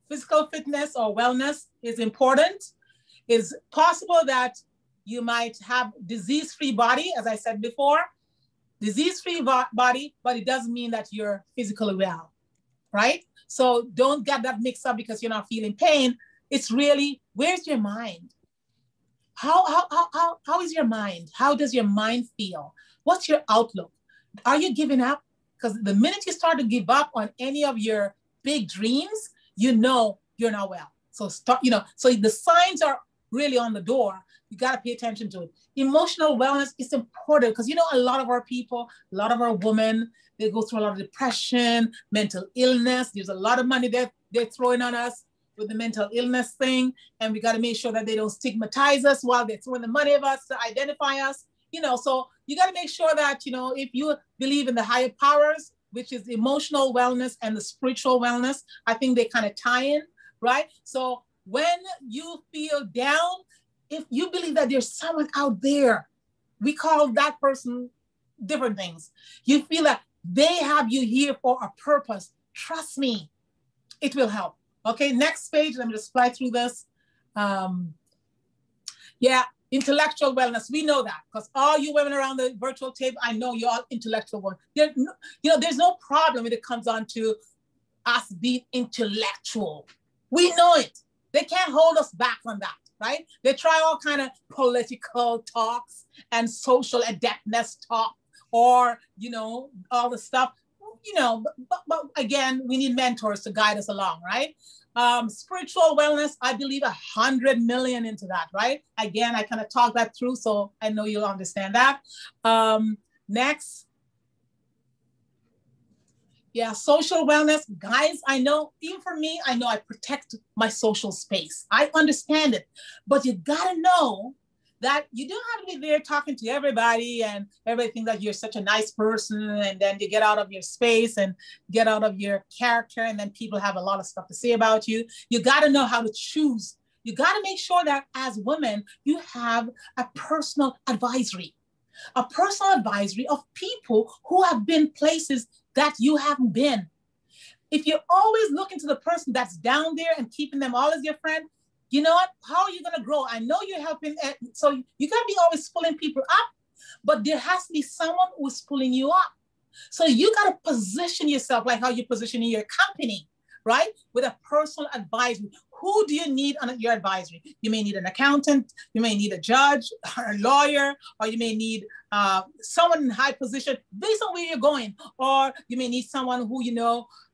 physical fitness or wellness is important. It's possible that you might have disease-free body, as I said before, disease-free body, but it doesn't mean that you're physically well, right? So don't get that mixed up because you're not feeling pain. It's really, where's your mind? How is your mind? How does your mind feel? What's your outlook? Are you giving up? Because the minute you start to give up on any of your big dreams, you know you're not well. So start, so the signs are really on the door. You got to pay attention to it. Emotional wellness is important because, a lot of our people, a lot of our women, they go through a lot of depression, mental illness. There's a lot of money they're throwing on us with the mental illness thing. And we got to make sure that they don't stigmatize us while they're throwing the money at us to identify us. So you got to make sure that, if you believe in the higher powers, which is emotional wellness and the spiritual wellness, I think they kind of tie in, right? So when you feel down, if you believe that there's someone out there, we call that person different things. You feel that they have you here for a purpose. Trust me, it will help. Okay, next page, let me just fly through this. Intellectual wellness, we know that because all you women around the virtual table, I know you're all intellectual women. There's no problem when it comes on to us being intellectual. We know it. They can't hold us back from that. Right? They try all kind of political talks and social adeptness talk or, all the stuff, but again, we need mentors to guide us along, right? Spiritual wellness, I believe 100 million into that, right? Again, I kind of talk that through, so I know you'll understand that. Next. Yeah, social wellness, guys, I know, even for me, I know I protect my social space. I understand it, but you gotta know that you don't have to be there talking to everybody and everybody thinks that you're such a nice person and then you get out of your space and get out of your character and then people have a lot of stuff to say about you. You gotta know how to choose. You gotta make sure that as women, you have a personal advisory of people who have been places that you haven't been. If you're always looking to the person that's down there and keeping them all as your friend, you know what? How are you going to grow? I know you're helping. So you got to be always pulling people up, but there has to be someone who's pulling you up. So you got to position yourself like how you position in your company, right? With a personal advisor. Who do you need on your advisory? You may need an accountant, you may need a judge or a lawyer, or you may need someone in high position based on where you're going. Or you may need someone who,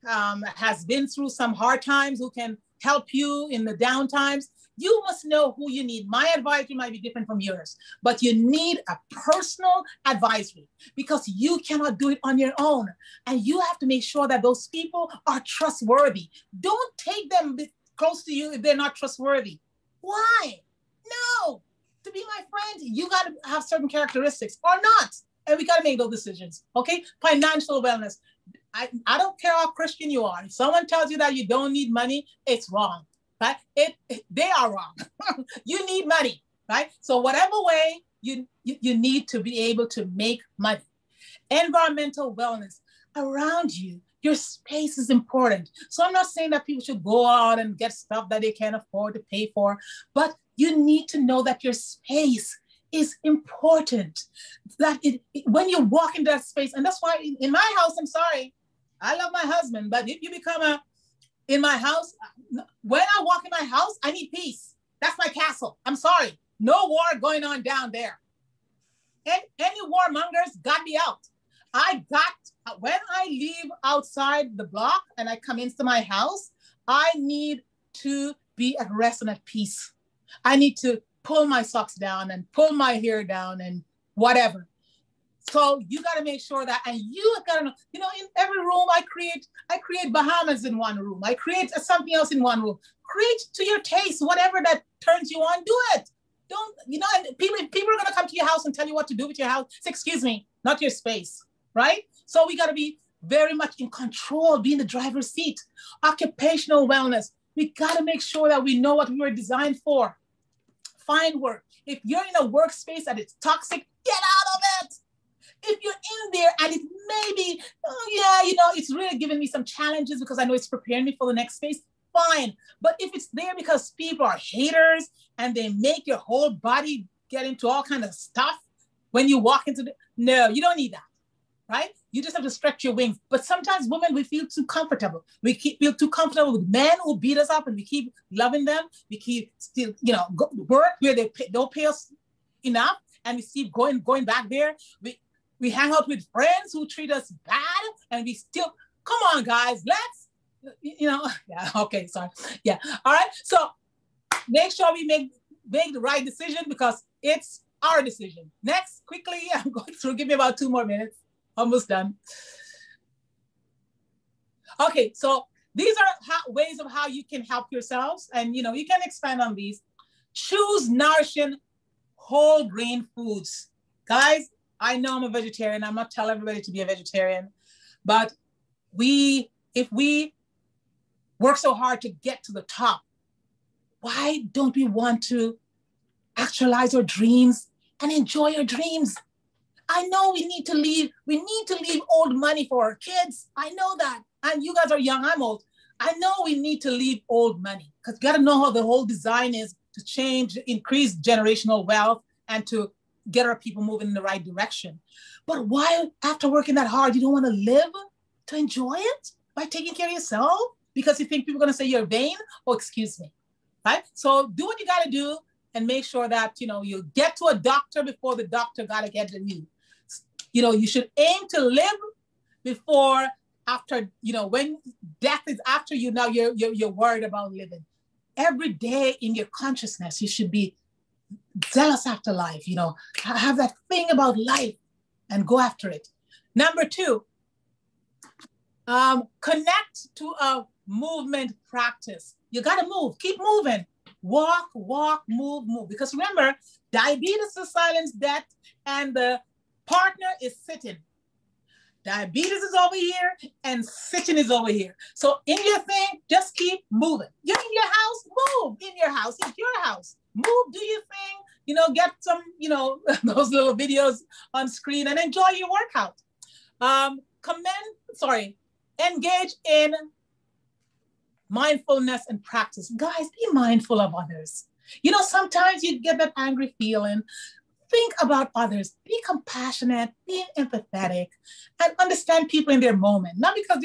has been through some hard times, who can help you in the down times. You must know who you need. My advisory might be different from yours, but you need a personal advisory because you cannot do it on your own. And you have to make sure that those people are trustworthy. Don't take them close to you if they're not trustworthy. Why? No, to be my friend, you got to have certain characteristics or not. And we got to make those decisions, okay? Financial wellness. I don't care how Christian you are. If someone tells you that you don't need money, it's wrong, right? They are wrong. You need money, right? So whatever way you need to be able to make money. Environmental wellness around you. Your space is important. So I'm not saying that people should go out and get stuff that they can't afford to pay for, but you need to know that your space is important. That when you walk into that space, and that's why in my house, I'm sorry, I love my husband, but if you become in my house, when I walk in my house, I need peace. That's my castle. I'm sorry. No war going on down there. And any warmongers got me out. When I leave outside the block and I come into my house, I need to be at rest and at peace. I need to pull my socks down and pull my hair down and whatever. So you got to make sure that, and you got to know, in every room I create Bahamas in one room. I create something else in one room. Create to your taste, whatever that turns you on, do it. Don't, and people are going to come to your house and tell you what to do with your house. Say, excuse me, not your space, right? So we got to be very much in control, be in the driver's seat. Occupational wellness. We got to make sure that we know what we were designed for. Find work. If you're in a workspace that is toxic, get out of it. If you're in there and it may be, it's really giving me some challenges because I know it's preparing me for the next space, fine. But if it's there because people are haters and they make your whole body get into all kind of stuff when you walk into no, you don't need that, right? You just have to stretch your wings. But sometimes women, we feel too comfortable. We feel too comfortable with men who beat us up and we keep loving them. We keep still, work where they don't pay us enough and we keep going back there. We hang out with friends who treat us bad and we still, come on guys, let's, yeah, okay, sorry. Yeah, all right. So make sure we make the right decision because it's our decision. Next, quickly, I'm going through, give me about 2 more minutes. Almost done. Okay, so these are ways of how you can help yourselves. And you can expand on these. Choose nourishing whole grain foods. Guys, I know I'm a vegetarian. I'm not telling everybody to be a vegetarian, but if we work so hard to get to the top, why don't we want to actualize our dreams and enjoy our dreams? I know we need to leave old money for our kids. I know that. And you guys are young, I'm old. I know we need to leave old money because you got to know how the whole design is to change, increase generational wealth and to get our people moving in the right direction. But why, after working that hard, you don't want to live to enjoy it by taking care of yourself? Because you think people are going to say you're vain? Oh, excuse me, right? So do what you got to do and make sure that, you get to a doctor before the doctor got to get to you. You should aim to live before, after, when death is after you, now you're worried about living. Every day in your consciousness, you should be zealous after life, have that thing about life and go after it. Number 2, connect to a movement practice. You got to move, keep moving. Walk, move. Because remember, diabetes is a silent death and the partner is sitting. Diabetes is over here and sitting is over here. So in your thing, just keep moving. You're in your house, move. In your house, it's your house. Move, do your thing, get some, those little videos on screen and enjoy your workout. Engage in mindfulness and practice. Guys, be mindful of others. Sometimes you get that angry feeling. Think about others, be compassionate, be empathetic, and understand people in their moment. Not because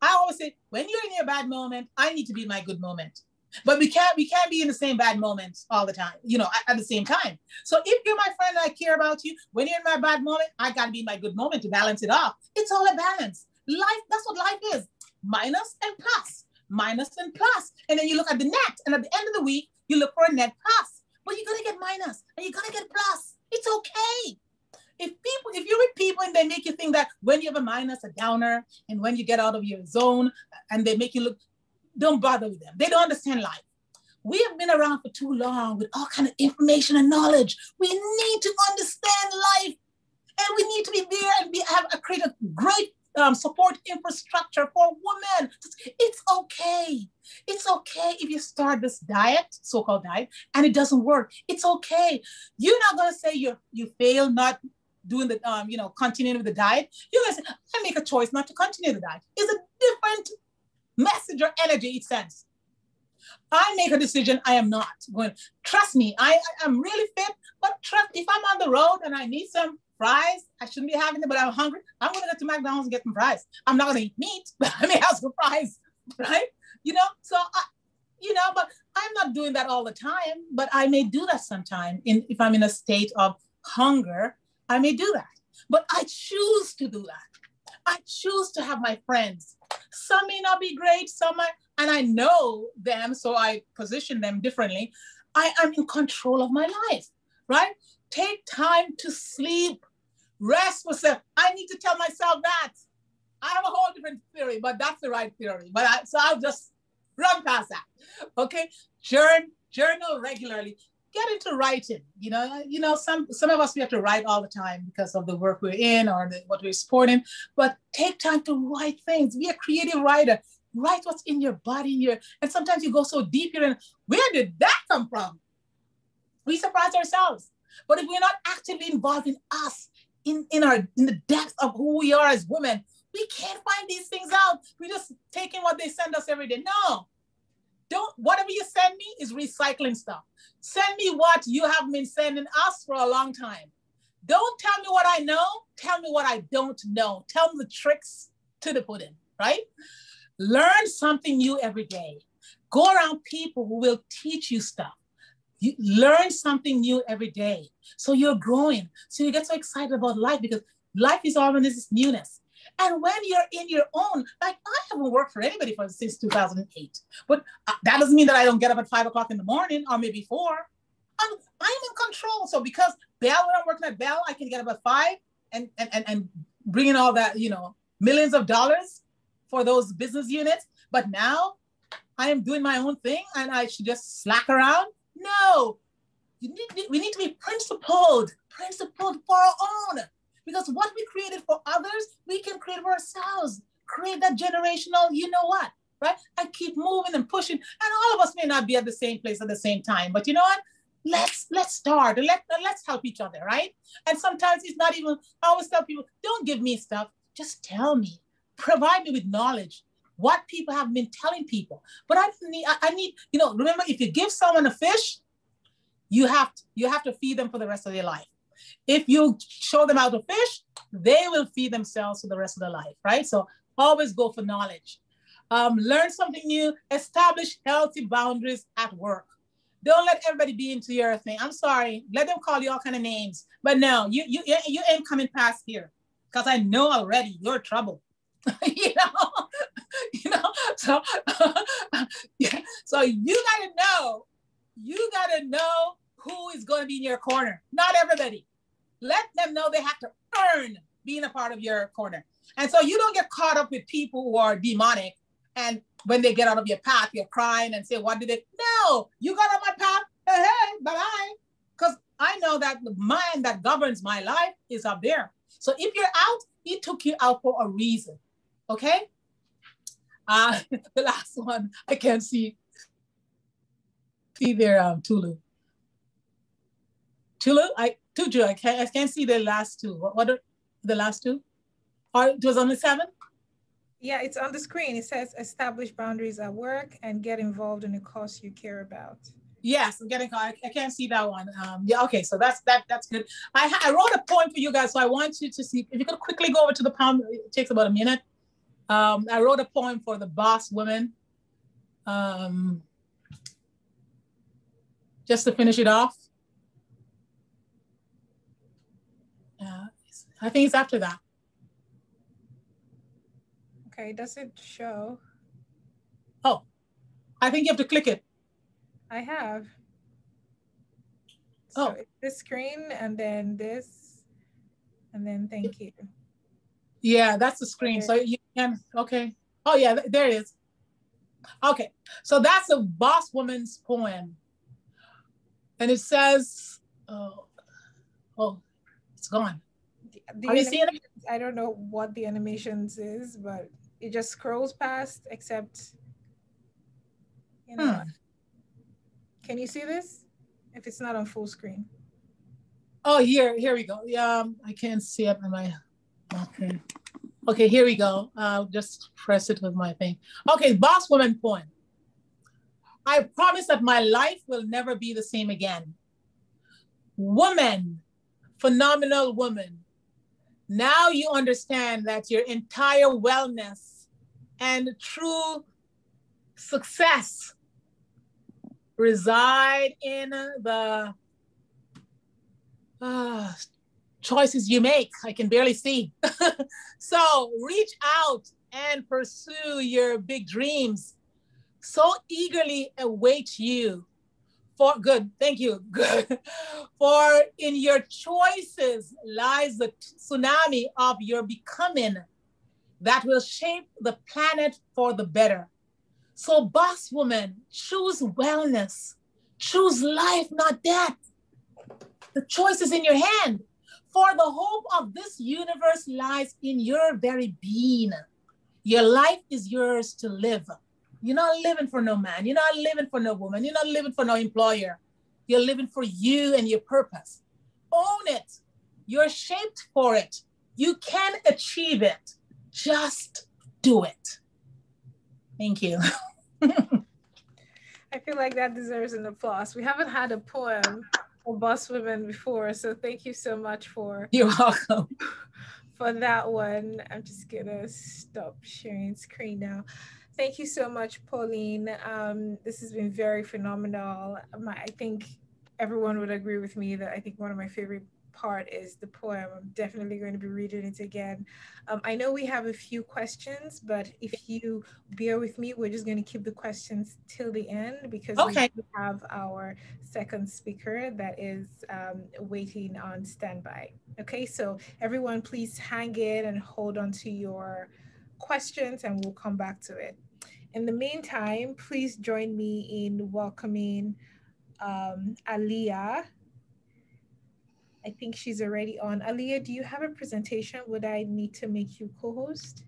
I always say, when you're in your bad moment, I need to be in my good moment. But we can't be in the same bad moments all the time, at the same time. So if you're my friend and I care about you, when you're in my bad moment, I gotta be in my good moment to balance it off. It's all a balance. Life, that's what life is. Minus and plus. And then you look at the net, and at the end of the week, you look for a net plus. But you're gonna get minus and you're gonna get plus. It's okay. If you're with people and they make you think that when you have a minus, a downer, and when you get out of your zone and they make you look, don't bother with them. They don't understand life. we have been around for too long with all kind of information and knowledge. We need to understand life, and we need to be there and create a great support infrastructure for women. It's okay. It's okay if you start this diet, so-called diet, and it doesn't work. It's okay. You're not gonna say you fail not doing the continuing with the diet. You're gonna say, I make a choice not to continue the diet. It's a different message or energy it sends. I make a decision. I am not going. Trust me. I'm really fit, but trust. If I'm on the road and I need some fries, I shouldn't be having them, but I'm hungry. I'm going to go to McDonald's and get some fries. I'm not going to eat meat, but I may have some fries, right? So but I'm not doing that all the time, but I may do that sometime. If I'm in a state of hunger, I may do that, but I choose to do that. I choose to have my friends. Some may not be great, some might, and I know them, so I position them differently. I am in control of my life, right? Take time to sleep, rest for self. I need to tell myself that. I have a whole different theory, but that's the right theory. So I'll just run past that. Okay, journal regularly. Get into writing. Some of us, we have to write all the time because of the work we're in or what we're supporting. But take time to write things. Be a creative writer. Write what's in your body, and sometimes you go so deep here. And where did that come from? We surprise ourselves. But if we're not actively involved in us, in the depth of who we are as women, we can't find these things out. We're just taking what they send us every day. No, whatever you send me is recycling stuff. Send me what you have been sending us for a long time. Don't tell me what I know. Tell me what I don't know. Tell me the tricks to the pudding, right? Learn something new every day. Go around people who will teach you stuff. You learn something new every day. So you're growing. So you get so excited about life because life is always this newness. And when you're in your own, like I haven't worked for anybody since 2008, but that doesn't mean that I don't get up at 5 o'clock in the morning or maybe 4. I'm in control. So because Bell, when I'm working at Bell, I can get up at 5 and bring in all that, millions of dollars for those business units. But now I am doing my own thing and I should just slack around. No, we need to be principled for our own. Because what we created for others, we can create for ourselves. Create that generational, right? And keep moving and pushing. And all of us may not be at the same place at the same time, but you know what? Let's start and let's help each other, right? And sometimes it's not even, I always tell people, don't give me stuff, just tell me. Provide me with knowledge. What people have been telling people. But I need, remember, if you give someone a fish, you have to feed them for the rest of their life. If you show them how to fish, they will feed themselves for the rest of their life, right? So always go for knowledge. Learn something new, establish healthy boundaries at work. Don't let everybody be into your thing. I'm sorry, let them call you all kind of names. But no, you ain't coming past here because I know already you're trouble. So yeah. So you gotta know who is going to be in your corner. Not everybody. Let them know they have to earn being a part of your corner. And so you don't get caught up with people who are demonic. And when they get out of your path, you're crying and say, what did they? No, you got on my path. Hey, bye-bye. Because I know that the mind that governs my life is up there. So if you're out, he took you out for a reason. Okay? The last one, I can't see there, Tulu. Tuju, I can't see the last two. What are the last two? Or it was only 7? Yeah, it's on the screen. It says establish boundaries at work and get involved in a cause you care about. Yes, I can't see that one. Yeah, okay, so that's good. I wrote a poem for you guys, so I want you to see, if you could quickly go over to the poem, it takes about a minute. I wrote a poem for the boss women. Just to finish it off. I think it's after that. Okay, does it show? Oh, I think you have to click it. I have. So it's this screen and then this, and then thank you. Yeah, that's the screen. So you can, okay. Oh yeah, there it is. Okay, so that's a boss woman's poem. And it says, oh, it's gone. The Are you seeing it? I don't know what the animations is, but it just scrolls past, except, you know. Can you see this? If it's not on full screen. Oh, here we go. Yeah, I can't see it in my, okay. Okay, here we go. I'll just press it with my thing. Okay, boss woman poem. I promise that my life will never be the same again. Woman, phenomenal woman. Now you understand that your entire wellness and true success reside in the choices you make. I can barely see. So reach out and pursue your big dreams. So eagerly await you. For good, thank you. Good. For in your choices lies the tsunami of your becoming that will shape the planet for the better. So boss woman, choose wellness. Choose life, not death. The choice is in your hand. For the hope of this universe lies in your very being. Your life is yours to live. You're not living for no man. You're not living for no woman. You're not living for no employer. You're living for you and your purpose. Own it. You're shaped for it. You can achieve it. Just do it. Thank you. I feel like that deserves an applause. We haven't had a poem for boss women before, so thank you so much for You're welcome. For that one. I'm just gonna stop sharing screen now. Thank you so much, Pauline. This has been very phenomenal. I think everyone would agree with me that I think one of my favorite part is the poem. I'm definitely going to be reading it again. I know we have a few questions, but if you bear with me, we're just going to keep the questions till the end because we have our second speaker that is waiting on standby. Okay, so everyone please hang in and hold on to your questions and we'll come back to it. In the meantime, please join me in welcoming Aliyah. I think she's already on. Aliyah, do you have a presentation? Would I need to make you co-host?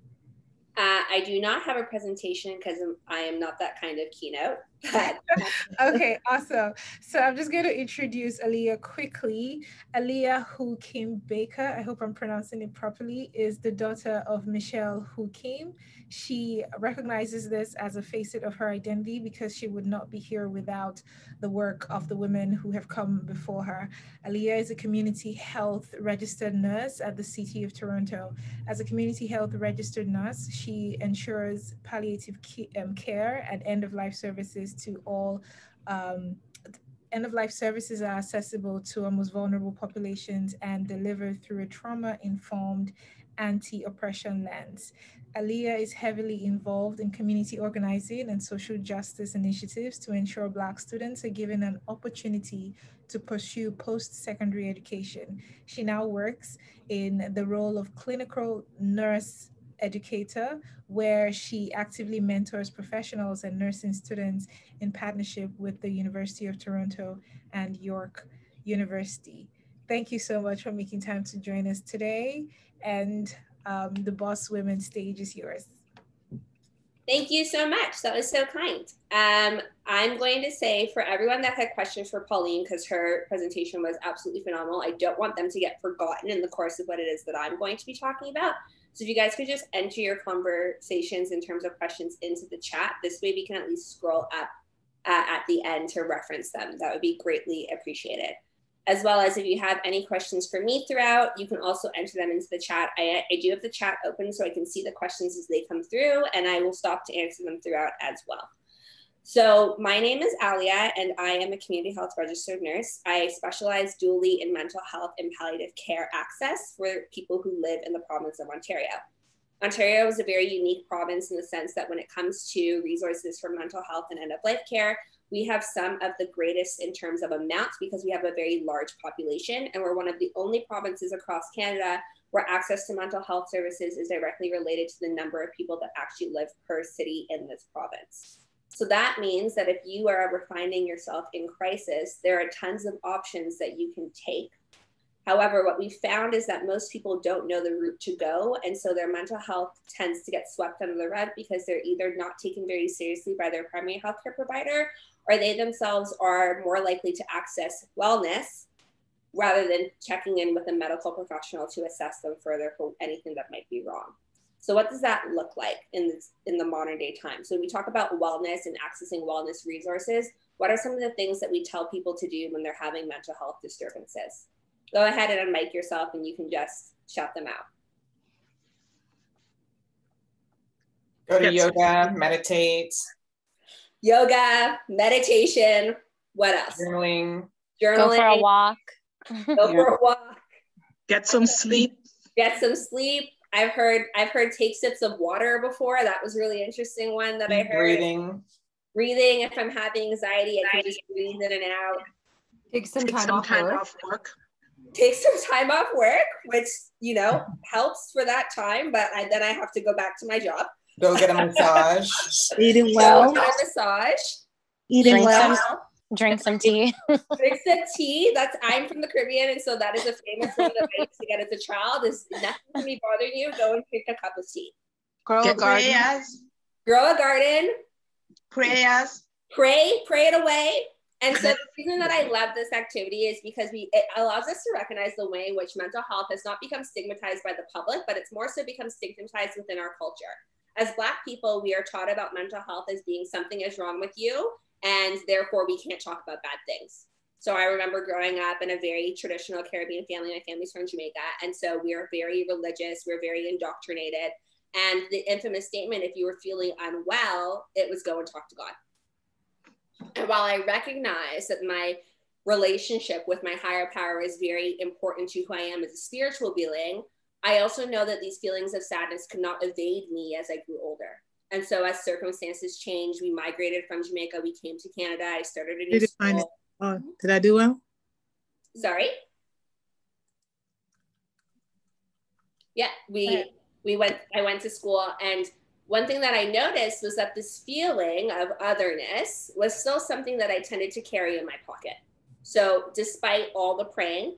I do not have a presentation because I am not that kind of keynote. Okay, awesome. So I'm just going to introduce Aliyah quickly. Aliyah Hukim Baker, I hope I'm pronouncing it properly, is the daughter of Michelle Hukim. She recognizes this as a facet of her identity because she would not be here without the work of the women who have come before her. Aliyah is a community health registered nurse at the City of Toronto. As a community health registered nurse, she ensures palliative care and end-of-life services to all. End-of-life services are accessible to our most vulnerable populations and delivered through a trauma-informed anti-oppression lens. Aliyah is heavily involved in community organizing and social justice initiatives to ensure Black students are given an opportunity to pursue post-secondary education. She now works in the role of clinical nurse educator, where she actively mentors professionals and nursing students in partnership with the University of Toronto and York University. Thank you so much for making time to join us today. And the Boss Women stage is yours. Thank you so much. That was so kind. I'm going to say for everyone that had questions for Pauline, because her presentation was absolutely phenomenal, I don't want them to get forgotten in the course of what it is that I'm going to be talking about. So if you guys could just enter your conversations in terms of questions into the chat, this way we can at least scroll up at the end to reference them. That would be greatly appreciated. As well as if you have any questions for me throughout, you can also enter them into the chat. I do have the chat open so I can see the questions as they come through, and I will stop to answer them throughout as well. So my name is Aliyah, and I am a community health registered nurse. I specialize dually in mental health and palliative care access for people who live in the province of Ontario. Ontario is a very unique province in the sense that when it comes to resources for mental health and end-of-life care, we have some of the greatest in terms of amounts because we have a very large population, and we're one of the only provinces across Canada where access to mental health services is directly related to the number of people that actually live per city in this province. So that means that if you are ever finding yourself in crisis, there are tons of options that you can take. However, what we found is that most people don't know the route to go. And so their mental health tends to get swept under the rug because they're either not taken very seriously by their primary healthcare provider, or they themselves are more likely to access wellness rather than checking in with a medical professional to assess them further for anything that might be wrong. So what does that look like in the modern day time? So when we talk about wellness and accessing wellness resources, what are some of the things that we tell people to do when they're having mental health disturbances? Go ahead and unmic yourself and you can just shout them out. Go to yoga, meditate. Yoga, meditation, what else? Journaling. Go for a walk. Go for a walk. Get some sleep. Get some sleep. I've heard take sips of water before. That was really interesting one that I heard. Breathing. If I'm having anxiety, I can just breathe in and out. Take some time off work. Take some time off work, which, you know, helps for that time, but then I have to go back to my job. Go get a massage. Eating well. Go get a massage. Eating well. Drink some tea. Drink some tea. I'm from the Caribbean, and so that is a famous one that I used to get as a child. Is nothing to be bothering you. Go and drink a cup of tea. Grow a garden. Grow a garden. Prayers. Pray it away. And so the reason that I love this activity is because it allows us to recognize the way in which mental health has not become stigmatized by the public, but it's more so become stigmatized within our culture. As Black people, we are taught about mental health as being something is wrong with you, and therefore we can't talk about bad things. So I remember growing up in a very traditional Caribbean family. My family's from Jamaica. And so we are very religious. We're very indoctrinated. And the infamous statement, if you were feeling unwell, it was go and talk to God. And while I recognize that my relationship with my higher power is very important to who I am as a spiritual being, I also know that these feelings of sadness could not evade me as I grew older. And so as circumstances changed, we migrated from Jamaica, we came to Canada, I started a new school. Did I do well? Sorry? Yeah, I went to school, and one thing that I noticed was that this feeling of otherness was still something that I tended to carry in my pocket. So despite all the praying,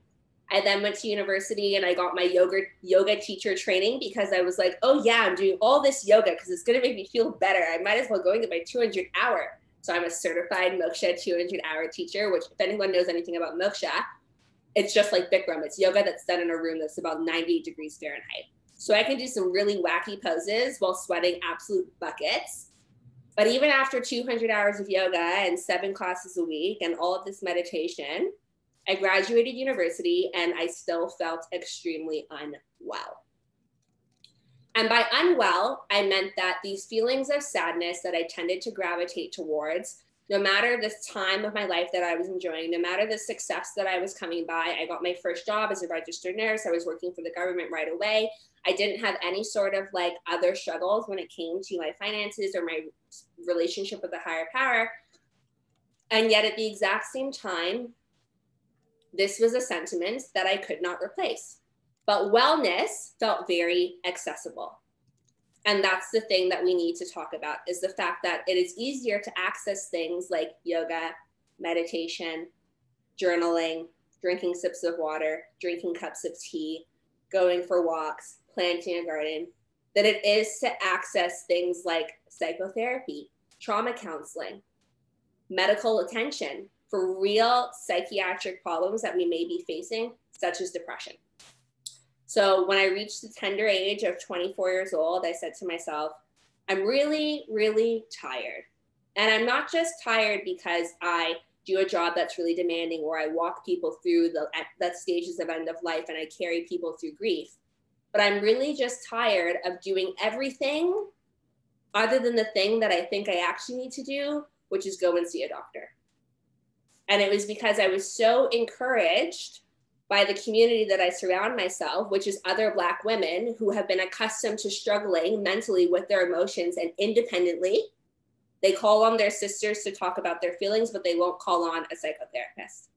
I then went to university and I got my yoga teacher training because I was like, oh yeah, I'm doing all this yoga because it's going to make me feel better. I might as well go and get my 200 hour. So I'm a certified Moksha 200 hour teacher, which if anyone knows anything about Moksha, it's just like Bikram. It's yoga that's done in a room that's about 98 degrees Fahrenheit. So I can do some really wacky poses while sweating absolute buckets. But even after 200 hours of yoga and 7 classes a week and all of this meditation, I graduated university and I still felt extremely unwell. And by unwell, I meant that these feelings of sadness that I tended to gravitate towards, no matter the time of my life that I was enjoying, no matter the success that I was coming by, I got my first job as a registered nurse. I was working for the government right away. I didn't have any sort of like other struggles when it came to my finances or my relationship with the higher power. And yet at the exact same time, this was a sentiment that I could not replace. But wellness felt very accessible. And that's the thing that we need to talk about, is the fact that it is easier to access things like yoga, meditation, journaling, drinking sips of water, drinking cups of tea, going for walks, planting a garden, than it is to access things like psychotherapy, trauma counseling, medical attention for real psychiatric problems that we may be facing, such as depression. So when I reached the tender age of 24 years old, I said to myself, I'm really, really tired. And I'm not just tired because I do a job that's really demanding, or I walk people through the stages of end of life and I carry people through grief. But I'm really just tired of doing everything other than the thing that I think I actually need to do, which is go and see a doctor. And it was because I was so encouraged by the community that I surround myself, which is other Black women who have been accustomed to struggling mentally with their emotions and independently. They call on their sisters to talk about their feelings, but they won't call on a psychotherapist.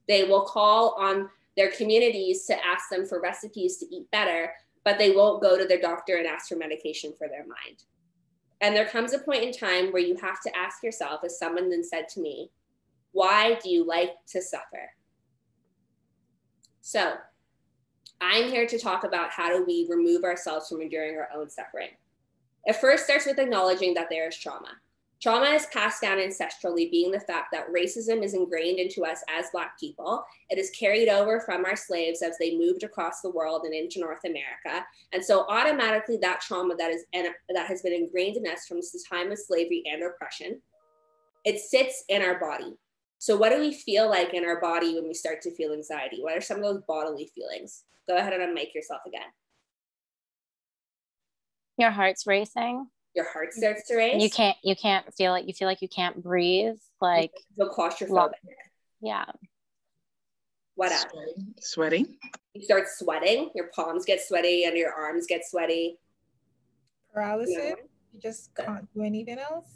They will call on their communities to ask them for recipes to eat better, but they won't go to their doctor and ask for medication for their mind. And there comes a point in time where you have to ask yourself, as someone then said to me, why do you like to suffer? So I'm here to talk about how do we remove ourselves from enduring our own suffering. It first starts with acknowledging that there is trauma. Trauma is passed down ancestrally, being the fact that racism is ingrained into us as Black people. It is carried over from our slaves as they moved across the world and into North America. And so automatically that trauma that has been ingrained in us from the time of slavery and oppression, it sits in our body. So what do we feel like in our body when we start to feel anxiety? What are some of those bodily feelings? Go ahead and unmic yourself again. Your heart's racing. Your heart starts to race. You feel like you can't breathe. Like you feel claustrophobic. Yeah. What else? Sweating. You start sweating. Your palms get sweaty and your arms get sweaty. Paralysis. You just can't do anything else.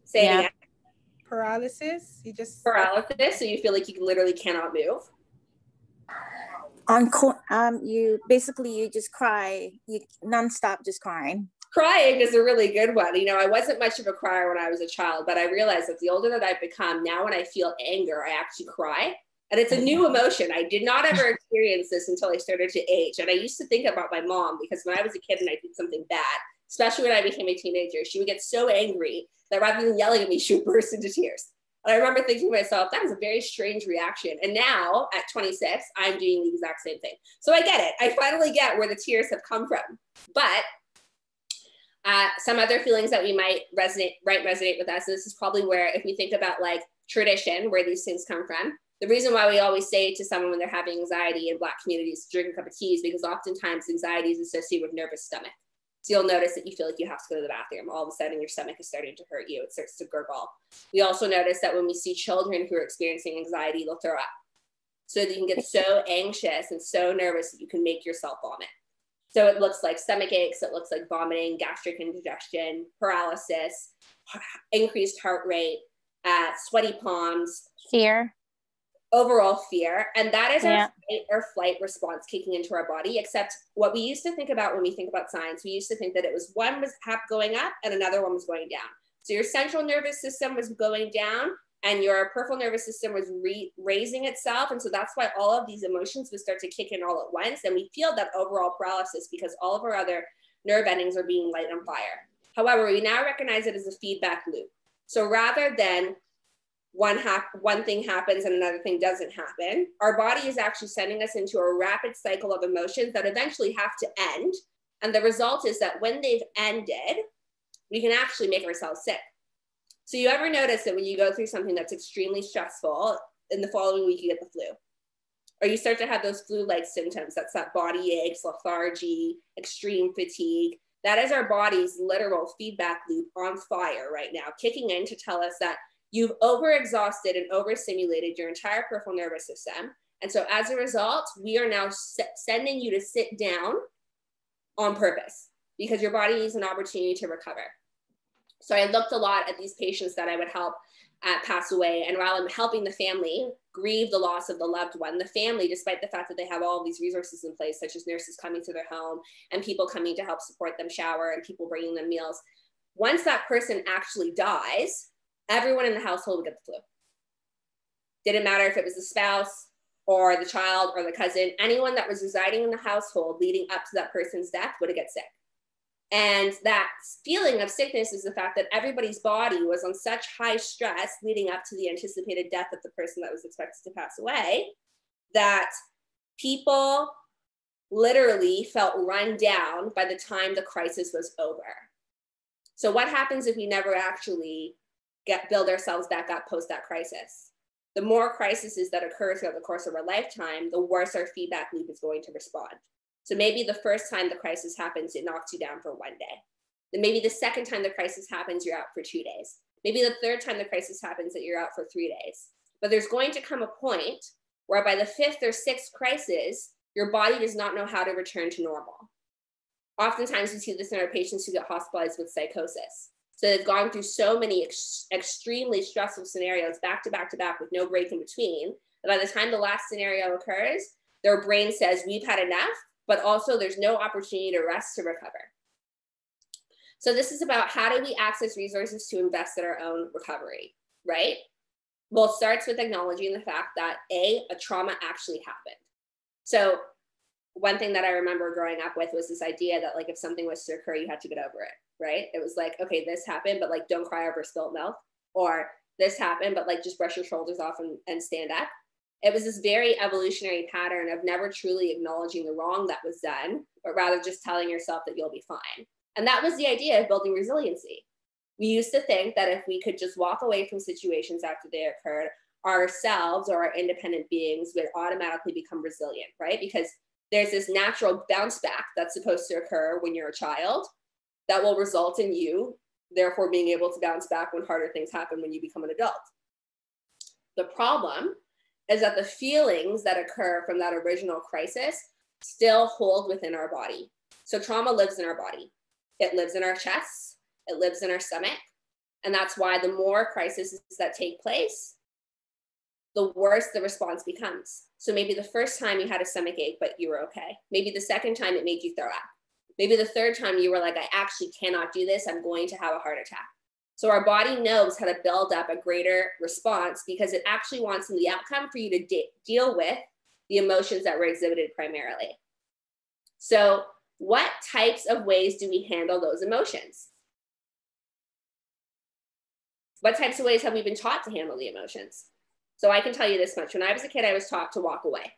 Say it again. Paralysis. Paralysis. So you feel like you literally cannot move. You just cry. You nonstop just crying. Crying is a really good one. You know, I wasn't much of a crier when I was a child, but I realized that the older that I've become, now when I feel anger, I actually cry. And it's a new emotion. I did not ever experience this until I started to age. And I used to think about my mom, because when I was a kid and I did something bad, especially when I became a teenager, she would get so angry that rather than yelling at me, she would burst into tears. And I remember thinking to myself, that is a very strange reaction. And now at 26, I'm doing the exact same thing. So I get it. I finally get where the tears have come from. But some other feelings that we might resonate with us, and this is probably where, if we think about like tradition, where these things come from, the reason why we always say to someone when they're having anxiety in Black communities, drink a cup of tea, is because oftentimes anxiety is associated with nervous stomach. So you'll notice that you feel like you have to go to the bathroom. All of a sudden, your stomach is starting to hurt you. It starts to gurgle. We also notice that when we see children who are experiencing anxiety, they'll throw up. So that you can get so anxious and so nervous that you can make yourself vomit. So it looks like stomach aches, it looks like vomiting, gastric indigestion, paralysis, increased heart rate, sweaty palms. Fear. Overall fear. And that is our fight or flight response kicking into our body, except what we used to think about when we think about science, we used to think that it was one was going up and another one was going down. So your central nervous system was going down and your peripheral nervous system was raising itself. And so that's why all of these emotions would start to kick in all at once. And we feel that overall paralysis because all of our other nerve endings are being light on fire. However, we now recognize it as a feedback loop. So rather than one thing happens and another thing doesn't happen, our body is actually sending us into a rapid cycle of emotions that eventually have to end. And the result is that when they've ended, we can actually make ourselves sick. So you ever notice that when you go through something that's extremely stressful, in the following week, you get the flu, or you start to have those flu-like symptoms? That's that body aches, lethargy, extreme fatigue. That is our body's literal feedback loop on fire right now, kicking in to tell us that you've overexhausted and overstimulated your entire peripheral nervous system. And so as a result, we are now sending you to sit down on purpose because your body needs an opportunity to recover. So I looked a lot at these patients that I would help pass away. And while I'm helping the family grieve the loss of the loved one, the family, despite the fact that they have all of these resources in place, such as nurses coming to their home and people coming to help support them shower and people bringing them meals, once that person actually dies, everyone in the household would get the flu. Didn't matter if it was the spouse or the child or the cousin, anyone that was residing in the household leading up to that person's death would get sick. And that feeling of sickness is the fact that everybody's body was on such high stress leading up to the anticipated death of the person that was expected to pass away, that people literally felt run down by the time the crisis was over. So what happens if we never actually build ourselves back up post that crisis? The more crises that occur throughout the course of our lifetime, the worse our feedback loop is going to respond. So maybe the first time the crisis happens, it knocks you down for one day. Then maybe the second time the crisis happens, you're out for 2 days. Maybe the third time the crisis happens, that you're out for 3 days. But there's going to come a point where by the 5th or 6th crisis, your body does not know how to return to normal. Oftentimes we see this in our patients who get hospitalized with psychosis. So they've gone through so many extremely stressful scenarios back to back to back with no break in between, that by the time the last scenario occurs, their brain says, we've had enough, but also there's no opportunity to rest to recover. So this is about how do we access resources to invest in our own recovery, right? Well, it starts with acknowledging the fact that a trauma actually happened. So one thing that I remember growing up with was this idea that like, if something was to occur, you had to get over it, right? It was like, okay, this happened, but like, don't cry over spilled milk, or this happened, but like, just brush your shoulders off and stand up. It was this very evolutionary pattern of never truly acknowledging the wrong that was done, but rather just telling yourself that you'll be fine. And that was the idea of building resiliency. We used to think that if we could just walk away from situations after they occurred, ourselves or our independent beings would automatically become resilient, right? Because there's this natural bounce back that's supposed to occur when you're a child that will result in you, therefore, being able to bounce back when harder things happen when you become an adult. The problem is that the feelings that occur from that original crisis still hold within our body. So trauma lives in our body. It lives in our chests. It lives in our stomach. And that's why the more crises that take place, the worse the response becomes. So maybe the first time you had a stomach ache, but you were okay. Maybe the second time it made you throw up. Maybe the third time you were like, I actually cannot do this. I'm going to have a heart attack. So our body knows how to build up a greater response because it actually wants in the outcome for you to deal with the emotions that were exhibited primarily. So what types of ways do we handle those emotions? What types of ways have we been taught to handle the emotions? So I can tell you this much. When I was a kid, I was taught to walk away.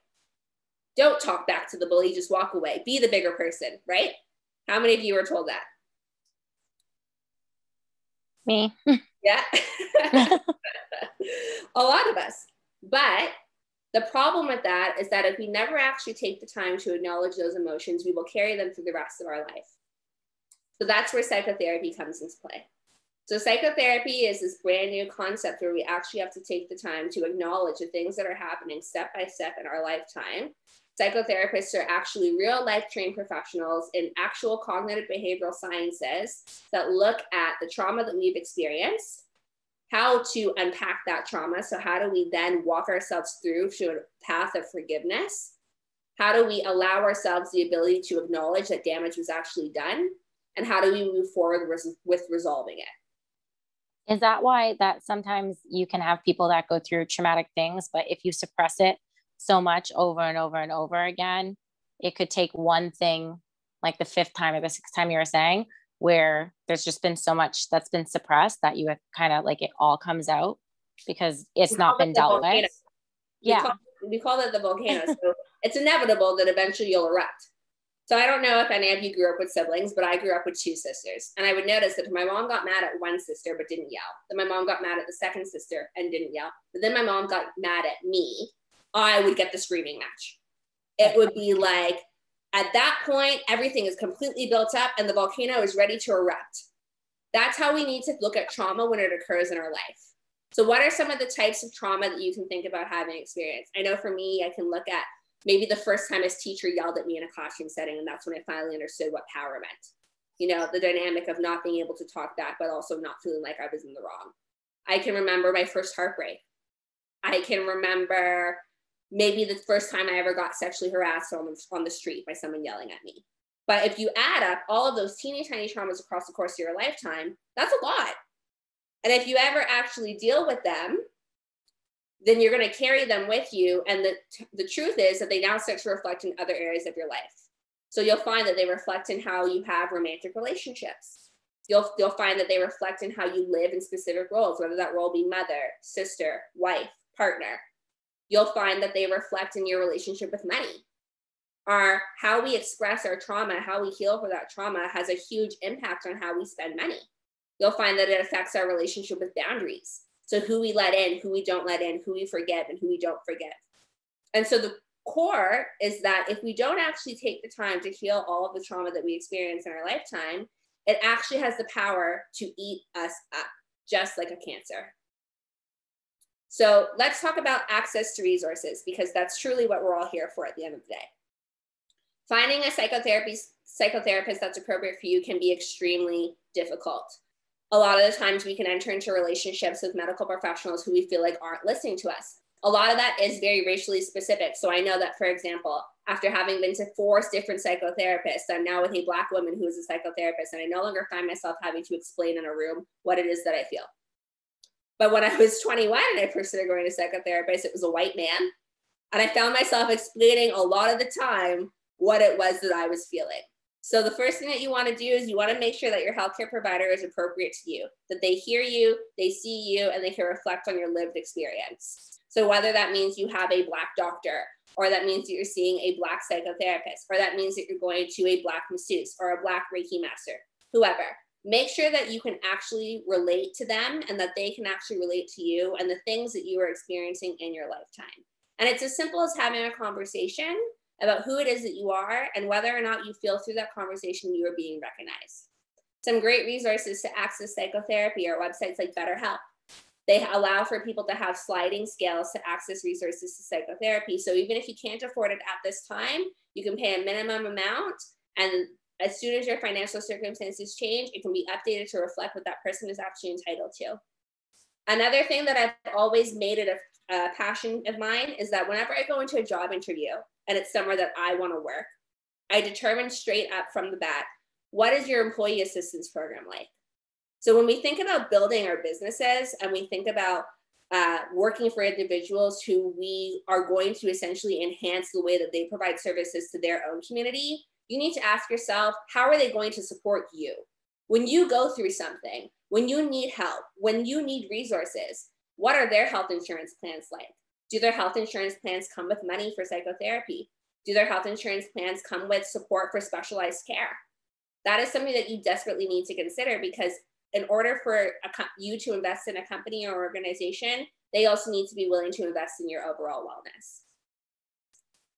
Don't talk back to the bully, just walk away. Be the bigger person, right? How many of you were told that? Me. Yeah. A lot of us. But the problem with that is that if we never actually take the time to acknowledge those emotions, we will carry them through the rest of our life. So that's where psychotherapy comes into play. So psychotherapy is this brand new concept where we actually have to take the time to acknowledge the things that are happening step by step in our lifetime. Psychotherapists are actually real life trained professionals in actual cognitive behavioral sciences that look at the trauma that we've experienced, how to unpack that trauma. So how do we then walk ourselves through to a path of forgiveness? How do we allow ourselves the ability to acknowledge that damage was actually done? And how do we move forward with resolving it? Is that why that sometimes you can have people that go through traumatic things, but if you suppress it so much over and over and over again, it could take one thing, like the fifth time or the sixth time you were saying, where there's just been so much that's been suppressed that you have kind of like it all comes out because it's not been dealt with. Yeah. We call it the volcano. So it's inevitable that eventually you'll erupt. So I don't know if any of you grew up with siblings, but I grew up with two sisters. And I would notice that if my mom got mad at one sister but didn't yell, then my mom got mad at the second sister and didn't yell, but then my mom got mad at me, I would get the screaming match. It would be like, at that point, everything is completely built up and the volcano is ready to erupt. That's how we need to look at trauma when it occurs in our life. So what are some of the types of trauma that you can think about having experienced? I know for me, I can look at maybe the first time his teacher yelled at me in a classroom setting, and that's when I finally understood what power meant. You know, the dynamic of not being able to talk back, but also not feeling like I was in the wrong. I can remember my first heartbreak. I can remember maybe the first time I ever got sexually harassed on the street by someone yelling at me. But if you add up all of those teeny tiny traumas across the course of your lifetime, that's a lot. And if you ever actually deal with them, then you're going to carry them with you. And the truth is that they now start to reflect in other areas of your life. So you'll find that they reflect in how you have romantic relationships. You'll find that they reflect in how you live in specific roles, whether that role be mother, sister, wife, partner. You'll find that they reflect in your relationship with money. How we express our trauma, how we heal for that trauma has a huge impact on how we spend money. You'll find that it affects our relationship with boundaries. So who we let in, who we don't let in, who we forgive and who we don't forgive. And so the core is that if we don't actually take the time to heal all of the trauma that we experience in our lifetime, it actually has the power to eat us up, just like a cancer. So let's talk about access to resources, because that's truly what we're all here for at the end of the day. Finding a psychotherapist that's appropriate for you can be extremely difficult. A lot of the times we can enter into relationships with medical professionals who we feel like aren't listening to us. A lot of that is very racially specific. So I know that, for example, after having been to 4 different psychotherapists. I'm now with a Black woman who is a psychotherapist, and I no longer find myself having to explain in a room what it is that I feel. But when I was 21 and I first started going to psychotherapist, it was a white man. And I found myself explaining a lot of the time what it was that I was feeling. So the first thing that you want to do is you want to make sure that your healthcare provider is appropriate to you, that they hear you, they see you, and they can reflect on your lived experience. So whether that means you have a Black doctor, or that means that you're seeing a Black psychotherapist, or that means that you're going to a Black masseuse or a Black Reiki master, whoever, make sure that you can actually relate to them and that they can actually relate to you and the things that you are experiencing in your lifetime. And it's as simple as having a conversation about who it is that you are and whether or not you feel through that conversation you are being recognized. Some great resources to access psychotherapy are websites like BetterHelp. They allow for people to have sliding scales to access resources to psychotherapy. So even if you can't afford it at this time, you can pay a minimum amount, and as soon as your financial circumstances change, it can be updated to reflect what that person is actually entitled to. Another thing that I've always made it a passion of mine is that whenever I go into a job interview and it's somewhere that I want to work, I determine straight up from the bat, what is your employee assistance program like? So when we think about building our businesses and we think about working for individuals who we are going to essentially enhance the way that they provide services to their own community, you need to ask yourself, how are they going to support you? When you go through something, when you need help, when you need resources, what are their health insurance plans like? Do their health insurance plans come with money for psychotherapy? Do their health insurance plans come with support for specialized care? That is something that you desperately need to consider, because in order for you to invest in a company or organization, they also need to be willing to invest in your overall wellness.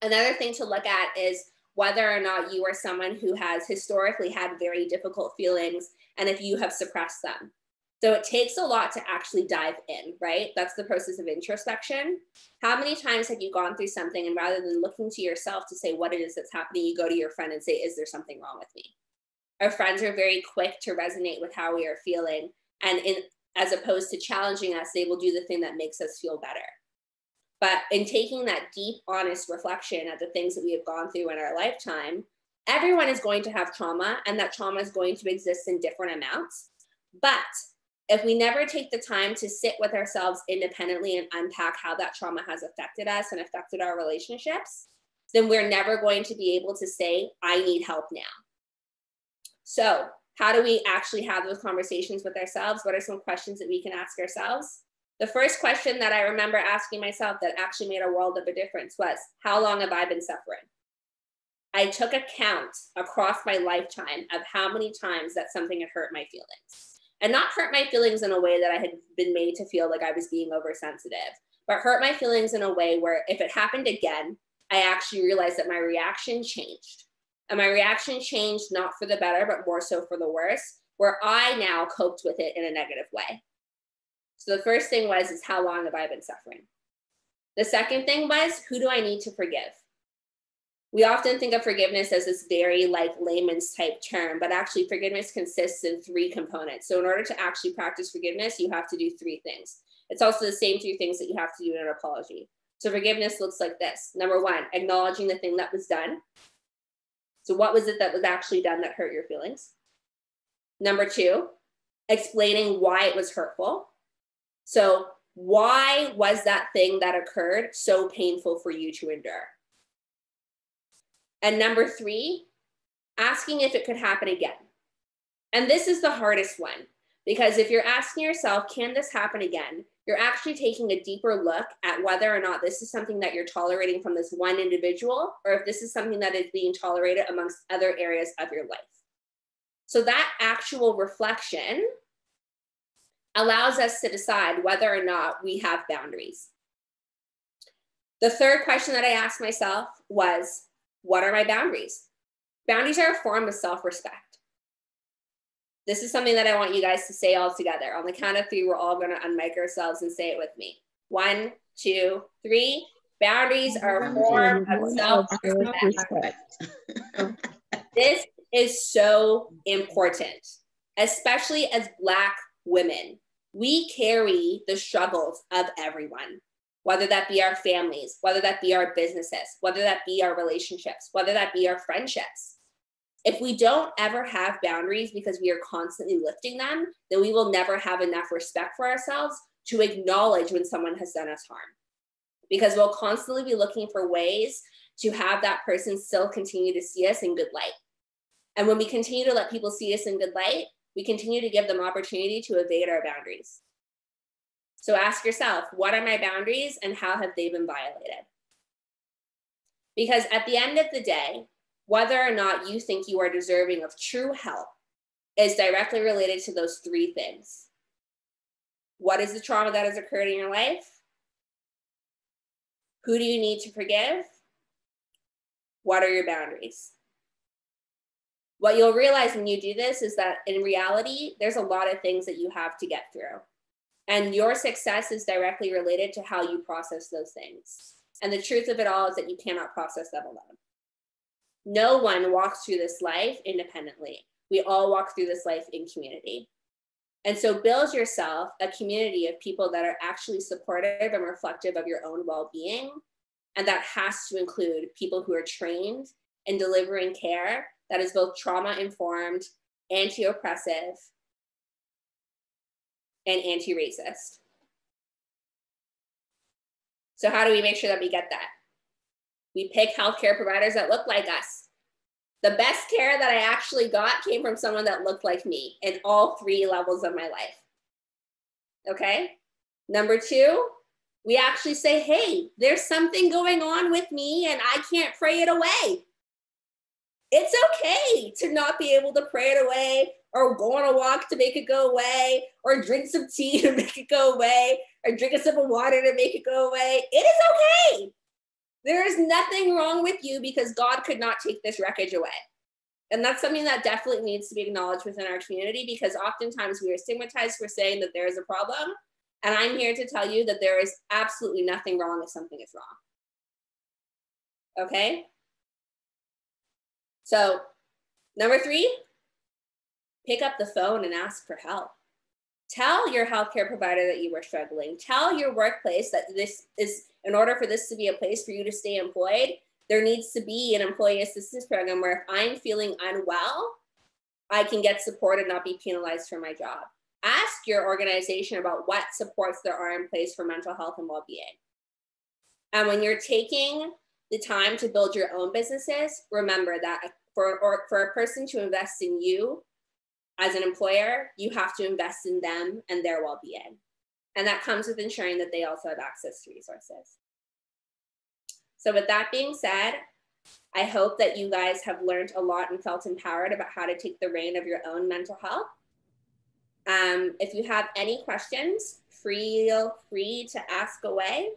Another thing to look at is whether or not you are someone who has historically had very difficult feelings and if you have suppressed them. So it takes a lot to actually dive in, right? That's the process of introspection. How many times have you gone through something and rather than looking to yourself to say what it is that's happening, you go to your friend and say, is there something wrong with me? Our friends are very quick to resonate with how we are feeling. And as opposed to challenging us, they will do the thing that makes us feel better. But in taking that deep, honest reflection at the things that we have gone through in our lifetime, everyone is going to have trauma, and that trauma is going to exist in different amounts. But if we never take the time to sit with ourselves independently and unpack how that trauma has affected us and affected our relationships, then we're never going to be able to say, I need help now. So how do we actually have those conversations with ourselves? What are some questions that we can ask ourselves? The first question that I remember asking myself that actually made a world of a difference was, how long have I been suffering? I took a count across my lifetime of how many times that something had hurt my feelings. And not hurt my feelings in a way that I had been made to feel like I was being oversensitive, but hurt my feelings in a way where if it happened again, I actually realized that my reaction changed. And my reaction changed not for the better, but more so for the worse, where I now coped with it in a negative way. So the first thing was, is how long have I been suffering? The second thing was, who do I need to forgive? We often think of forgiveness as this very layman's type term, but actually forgiveness consists in 3 components. So in order to actually practice forgiveness, you have to do 3 things. It's also the same 3 things that you have to do in an apology. So forgiveness looks like this. Number 1, acknowledging the thing that was done. So what was it that was actually done that hurt your feelings? Number 2, explaining why it was hurtful. So why was that thing that occurred so painful for you to endure? And number 3, asking if it could happen again. And this is the hardest one, because if you're asking yourself, can this happen again? You're actually taking a deeper look at whether or not this is something that you're tolerating from this one individual, or if this is something that is being tolerated amongst other areas of your life. So that actual reflection allows us to decide whether or not we have boundaries. The third question that I asked myself was, what are my boundaries? Boundaries are a form of self-respect. This is something that I want you guys to say all together. On the count of 3, we're all going to unmic ourselves and say it with me. 1, 2, 3. Boundaries are a form of self-respect. This is so important, especially as Black women. We carry the struggles of everyone. whether that be our families, whether that be our businesses, whether that be our relationships, whether that be our friendships. If we don't ever have boundaries because we are constantly lifting them, then we will never have enough respect for ourselves to acknowledge when someone has done us harm. Because we'll constantly be looking for ways to have that person still continue to see us in good light. And when we continue to let people see us in good light, we continue to give them opportunity to evade our boundaries. So ask yourself, what are my boundaries and how have they been violated? Because at the end of the day, whether or not you think you are deserving of true help is directly related to those three things. What is the trauma that has occurred in your life? Who do you need to forgive? What are your boundaries? What you'll realize when you do this is that in reality, there's a lot of things that you have to get through. And your success is directly related to how you process those things. And the truth of it all is that you cannot process them alone. No one walks through this life independently. We all walk through this life in community. And so build yourself a community of people that are actually supportive and reflective of your own well-being. And that has to include people who are trained in delivering care that is both trauma-informed, anti-oppressive, and anti-racist. So how do we make sure that we get that? We pick healthcare providers that look like us. The best care that I actually got came from someone that looked like me in all three levels of my life. Okay? Number two, we actually say, hey, there's something going on with me and I can't pray it away. It's okay to not be able to pray it away, or go on a walk to make it go away, or drink some tea to make it go away, or drink a sip of water to make it go away. It is okay. There is nothing wrong with you because God could not take this wreckage away. And that's something that definitely needs to be acknowledged within our community, because oftentimes we are stigmatized for saying that there is a problem. And I'm here to tell you that there is absolutely nothing wrong if something is wrong. Okay? So, number three, pick up the phone and ask for help. Tell your healthcare provider that you are struggling. Tell your workplace that this is, in order for this to be a place for you to stay employed, there needs to be an employee assistance program where if I'm feeling unwell, I can get support and not be penalized for my job. Ask your organization about what supports there are in place for mental health and well-being. And when you're taking the time to build your own businesses, remember that for a person to invest in you as an employer, you have to invest in them and their well-being. And that comes with ensuring that they also have access to resources. So with that being said, I hope that you guys have learned a lot and felt empowered about how to take the reign of your own mental health. If you have any questions, feel free to ask away.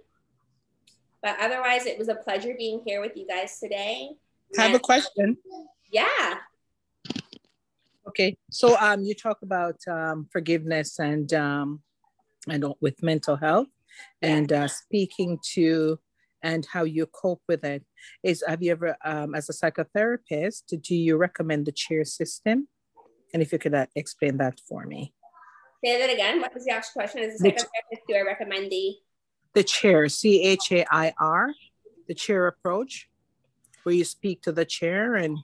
But otherwise, it was a pleasure being here with you guys today. I have a question. Yeah. Okay, so you talk about forgiveness and with mental health and speaking to and how you cope with it. Have you ever, as a psychotherapist, do you recommend the chair system? And if you could explain that for me. Say that again. What was the actual question? As a psychotherapist, do I recommend the chair, CHAIR, the chair approach, where you speak to the chair, and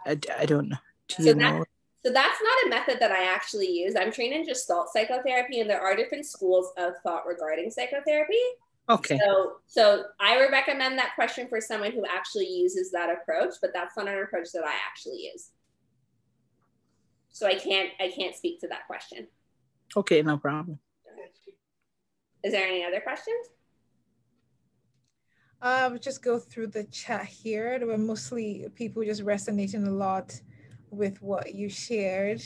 I don't know. Do you know? So that's not a method that I actually use. I'm trained in Gestalt psychotherapy, and there are different schools of thought regarding psychotherapy. Okay. So I would recommend that question for someone who actually uses that approach, but that's not an approach that I actually use. So I can't speak to that question. Okay, no problem. Is there any other questions? Just go through the chat here. There were mostly people just resonating a lot with what you shared.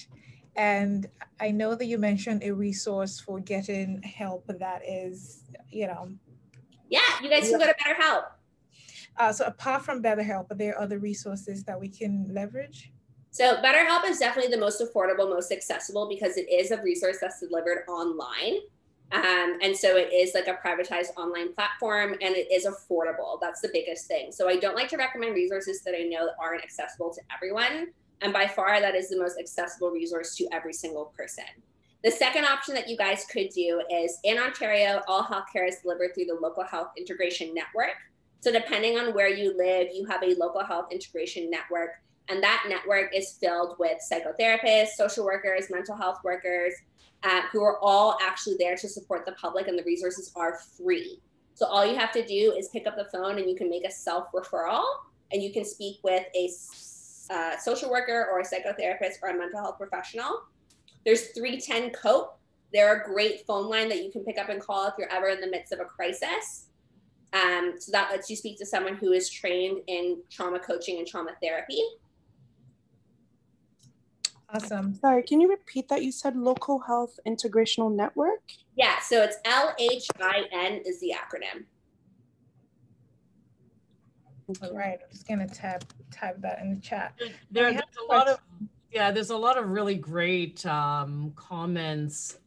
And I know that you mentioned a resource for getting help that is, Yeah, you guys can go to BetterHelp. So apart from BetterHelp, are there other resources that we can leverage? So BetterHelp is definitely the most affordable, most accessible, because it is a resource that's delivered online. And so it is like a privatized online platform, and it is affordable. That's the biggest thing. So I don't like to recommend resources that I know aren't accessible to everyone. And by far, that is the most accessible resource to every single person. The second option that you guys could do is, in Ontario, all healthcare is delivered through the local health integration network. So depending on where you live, you have a local health integration network, and that network is filled with psychotherapists, social workers, mental health workers, who are all actually there to support the public, and the resources are free. So all you have to do is pick up the phone and you can make a self-referral, and you can speak with a social worker or a psychotherapist or a mental health professional. There's 310 COPE. They're a great phone line that you can pick up and call if you're ever in the midst of a crisis. So that lets you speak to someone who is trained in trauma coaching and trauma therapy. Awesome. Sorry, can you repeat that? You said Local Health Integrational Network? Yeah, so it's LHIN is the acronym. All right, I'm just gonna type that in the chat. There's a lot of really great comments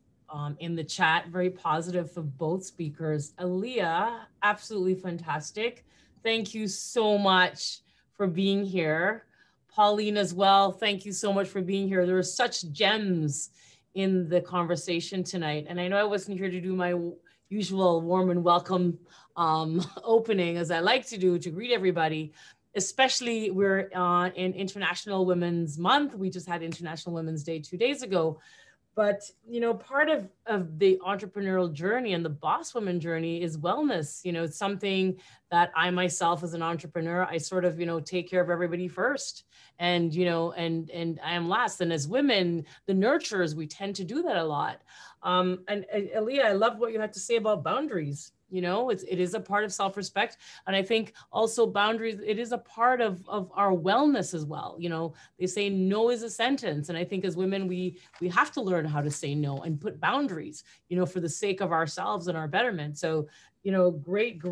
in the chat, very positive for both speakers. Aaliyah, absolutely fantastic. Thank you so much for being here. Pauline as well, thank you so much for being here. There are such gems in the conversation tonight. And I know I wasn't here to do my usual warm and welcome opening, as I like to do, to greet everybody. Especially we're in International Women's Month. We just had International Women's Day 2 days ago. But, you know, part of the entrepreneurial journey and the boss woman journey is wellness. You know, it's something that I myself as an entrepreneur, I sort of, you know, take care of everybody first. And, you know, and I am last. And as women, the nurturers, we tend to do that a lot. And Aaliyah, I love what you had to say about boundaries. You know, it is a part of self-respect. And I think also boundaries, it is a part of our wellness as well. You know, they say no is a sentence. And I think as women, we have to learn how to say no and put boundaries, you know, for the sake of ourselves and our betterment. So, you know, great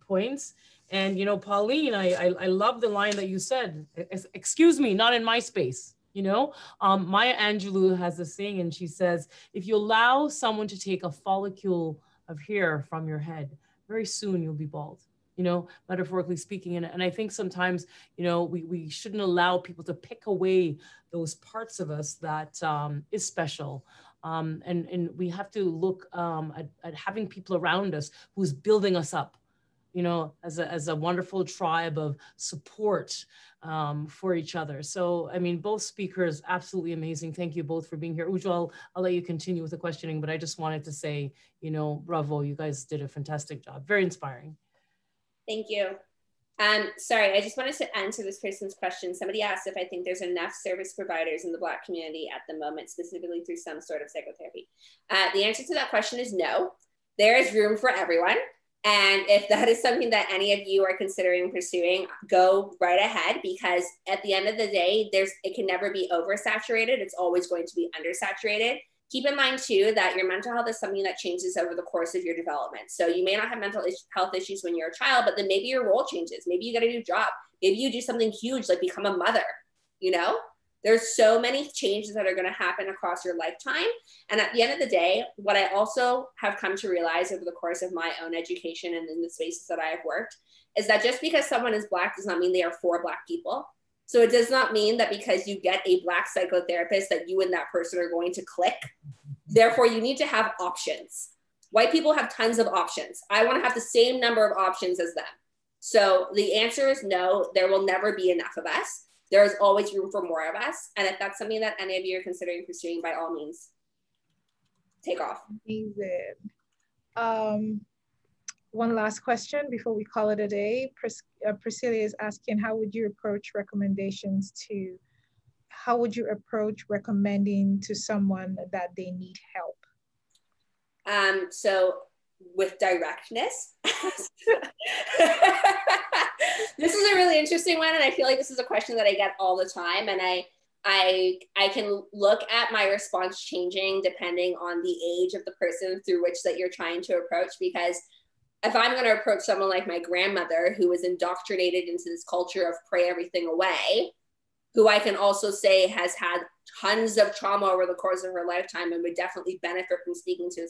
points. And, you know, Pauline, I love the line that you said, excuse me, not in my space. You know, Maya Angelou has a saying, and she says, if you allow someone to take a follicle of hair from your head, very soon you'll be bald, you know, metaphorically speaking. And I think sometimes, you know, we shouldn't allow people to pick away those parts of us that is special. And we have to look at having people around us who's building us up, you know, as a wonderful tribe of support for each other. So, I mean, both speakers, absolutely amazing. Thank you both for being here. Ujjwal, I'll let you continue with the questioning, but I just wanted to say, you know, bravo, you guys did a fantastic job. Very inspiring. Thank you. Sorry, I just wanted to answer this person's question. Somebody asked if I think there's enough service providers in the Black community at the moment, specifically through some sort of psychotherapy. The answer to that question is no. There is room for everyone. And if that is something that any of you are considering pursuing, go right ahead, because at the end of the day, it can never be oversaturated. It's always going to be undersaturated. Keep in mind too, that your mental health is something that changes over the course of your development. So you may not have mental health issues when you're a child, but then maybe your role changes. Maybe you get a new job. Maybe you do something huge, like become a mother, you know? There's so many changes that are going to happen across your lifetime. And at the end of the day, what I also have come to realize over the course of my own education and in the spaces that I have worked is that just because someone is Black does not mean they are for Black people. So it does not mean that because you get a Black psychotherapist that you and that person are going to click. Therefore, you need to have options. White people have tons of options. I want to have the same number of options as them. So the answer is no, there will never be enough of us. There is always room for more of us. And if that's something that any of you are considering pursuing, by all means, take off. Amazing. One last question before we call it a day. Priscilla is asking, how would you approach recommending to someone that they need help? So with directness. This is a really interesting one, and I feel like this is a question that I get all the time, and I can look at my response changing depending on the age of the person through which that you're trying to approach. Because if I'm going to approach someone like my grandmother, who was indoctrinated into this culture of pray everything away, who I can also say has had tons of trauma over the course of her lifetime and would definitely benefit from speaking to a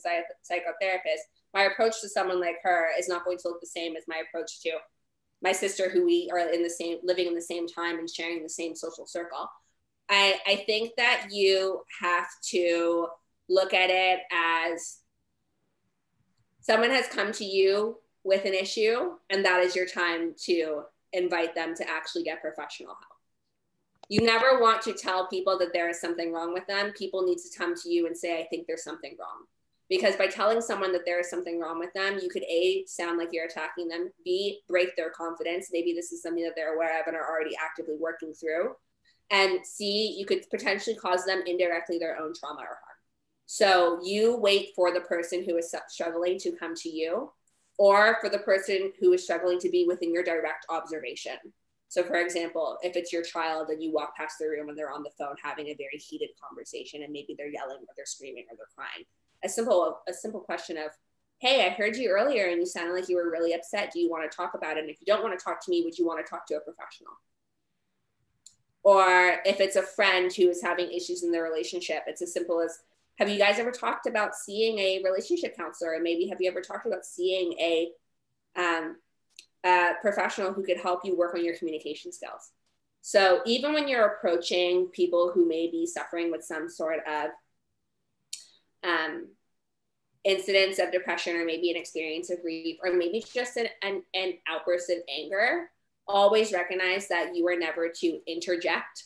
psychotherapist, my approach to someone like her is not going to look the same as my approach to my sister, who we are living in the same time and sharing the same social circle. I think that you have to look at it as someone has come to you with an issue, and that is your time to invite them to actually get professional help. You never want to tell people that there is something wrong with them. People need to come to you and say, I think there's something wrong. Because by telling someone that there is something wrong with them, you could A, sound like you're attacking them, B, break their confidence. Maybe this is something that they're aware of and are already actively working through. And C, you could potentially cause them indirectly their own trauma or harm. So you wait for the person who is struggling to come to you, or for the person who is struggling to be within your direct observation. So for example, if it's your child and you walk past the room and they're on the phone having a very heated conversation and maybe they're yelling or they're screaming or they're crying, a simple question of, hey, I heard you earlier and you sounded like you were really upset. Do you want to talk about it? And if you don't want to talk to me, would you want to talk to a professional? Or if it's a friend who is having issues in their relationship, it's as simple as, have you guys ever talked about seeing a relationship counselor? And maybe have you ever talked about seeing a professional who could help you work on your communication skills? So even when you're approaching people who may be suffering with some sort of incidents of depression, or maybe an experience of grief, or maybe just an outburst of anger, always recognize that you are never to interject.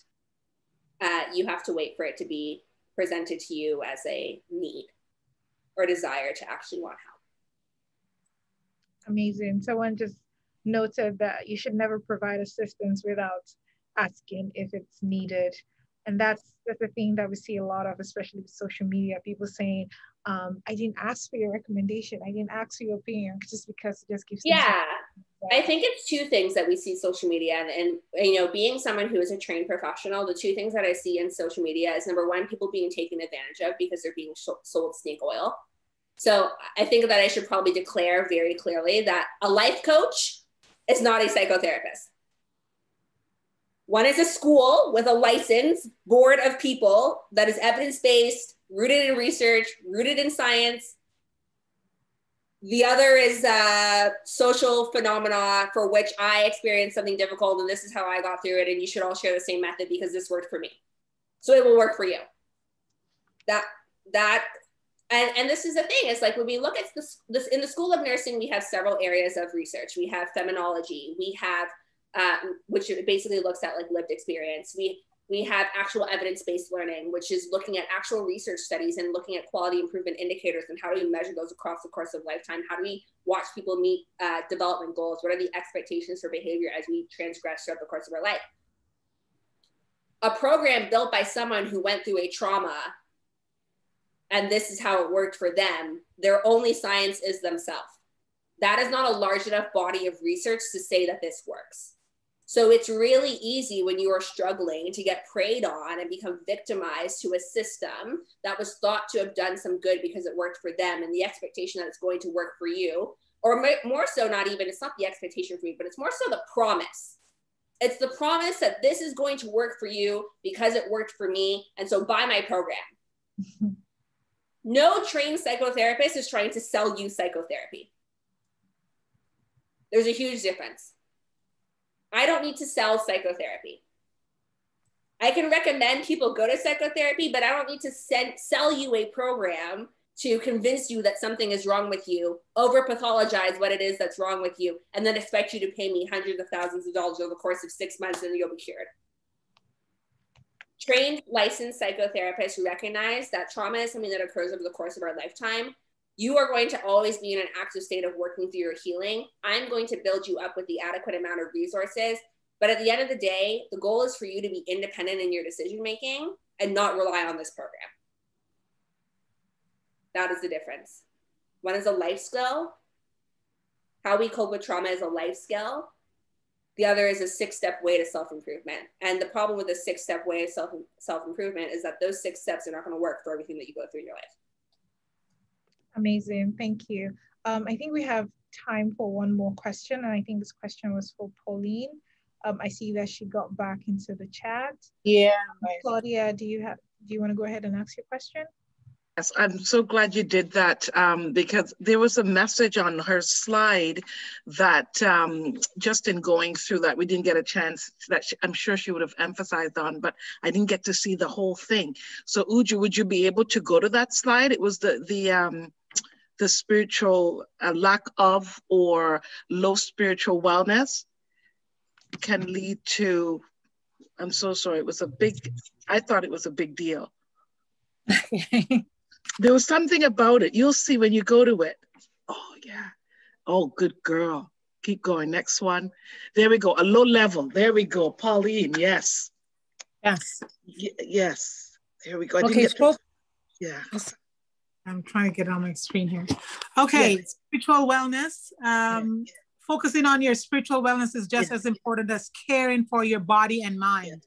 You have to wait for it to be presented to you as a need or desire to actually want help. Amazing. Someone just noted that you should never provide assistance without asking if it's needed. And that's the thing that we see a lot of, especially with social media, people saying, I didn't ask for your recommendation. I didn't ask for your opinion, just because it just gives. Yeah, I think it's two things that we see social media, and you know, being someone who is a trained professional, the two things that I see in social media is, number one, people being taken advantage of because they're being sold snake oil. So I think that I should probably declare very clearly that a life coach is not a psychotherapist. One is a school with a licensed board of people that is evidence-based, rooted in research, rooted in science. The other is a social phenomena for which I experienced something difficult, and this is how I got through it, and you should all share the same method because this worked for me. So it will work for you. And this is the thing, it's like when we look at this in the School of Nursing, we have several areas of research. We have feminology, we have, which basically looks at like lived experience. We have actual evidence-based learning, which is looking at actual research studies and looking at quality improvement indicators and how do we measure those across the course of lifetime? How do we watch people meet development goals? What are the expectations for behavior as we transgress throughout the course of our life? A program built by someone who went through a trauma, and this is how it worked for them, their only science is themselves. That is not a large enough body of research to say that this works. So it's really easy when you are struggling to get preyed on and become victimized to a system that was thought to have done some good because it worked for them, and the expectation that it's going to work for you, or more so, not even, it's not the expectation for you, but it's more so the promise. It's the promise that this is going to work for you because it worked for me, and so buy my program. No trained psychotherapist is trying to sell you psychotherapy. There's a huge difference. I don't need to sell psychotherapy. I can recommend people go to psychotherapy, but I don't need to sell you a program to convince you that something is wrong with you, over pathologize what it is that's wrong with you, and then expect you to pay me hundreds of thousands of dollars over the course of 6 months and you'll be cured. Trained, licensed psychotherapists who recognize that trauma is something that occurs over the course of our lifetime. You are going to always be in an active state of working through your healing. I'm going to build you up with the adequate amount of resources. But at the end of the day, the goal is for you to be independent in your decision-making and not rely on this program. That is the difference. One is a life skill. How we cope with trauma is a life skill. The other is a 6-step way to self-improvement. And the problem with the 6-step way of self-improvement is that those 6 steps are not going to work for everything that you go through in your life. Amazing, thank you. I think we have time for one more question, and I think this question was for Pauline. I see that she got back into the chat. Yeah. Claudia, do you want to go ahead and ask your question? Yes, I'm so glad you did that because there was a message on her slide that just in going through that, we didn't get a chance that I'm sure she would have emphasized on, but I didn't get to see the whole thing. So Uju, would you be able to go to that slide? It was the spiritual lack of or low spiritual wellness can lead to, I'm so sorry, I thought it was a big deal. There was something about it. You'll see when you go to it. Oh, yeah. Oh, good girl. Keep going. Next one. There we go. A low level. There we go. Pauline. Yes. Yes. Yes. There we go. Okay. Yeah. I'm trying to get on my screen here. Okay. Yeah. Spiritual wellness. Focusing on your spiritual wellness is just as important as caring for your body and mind.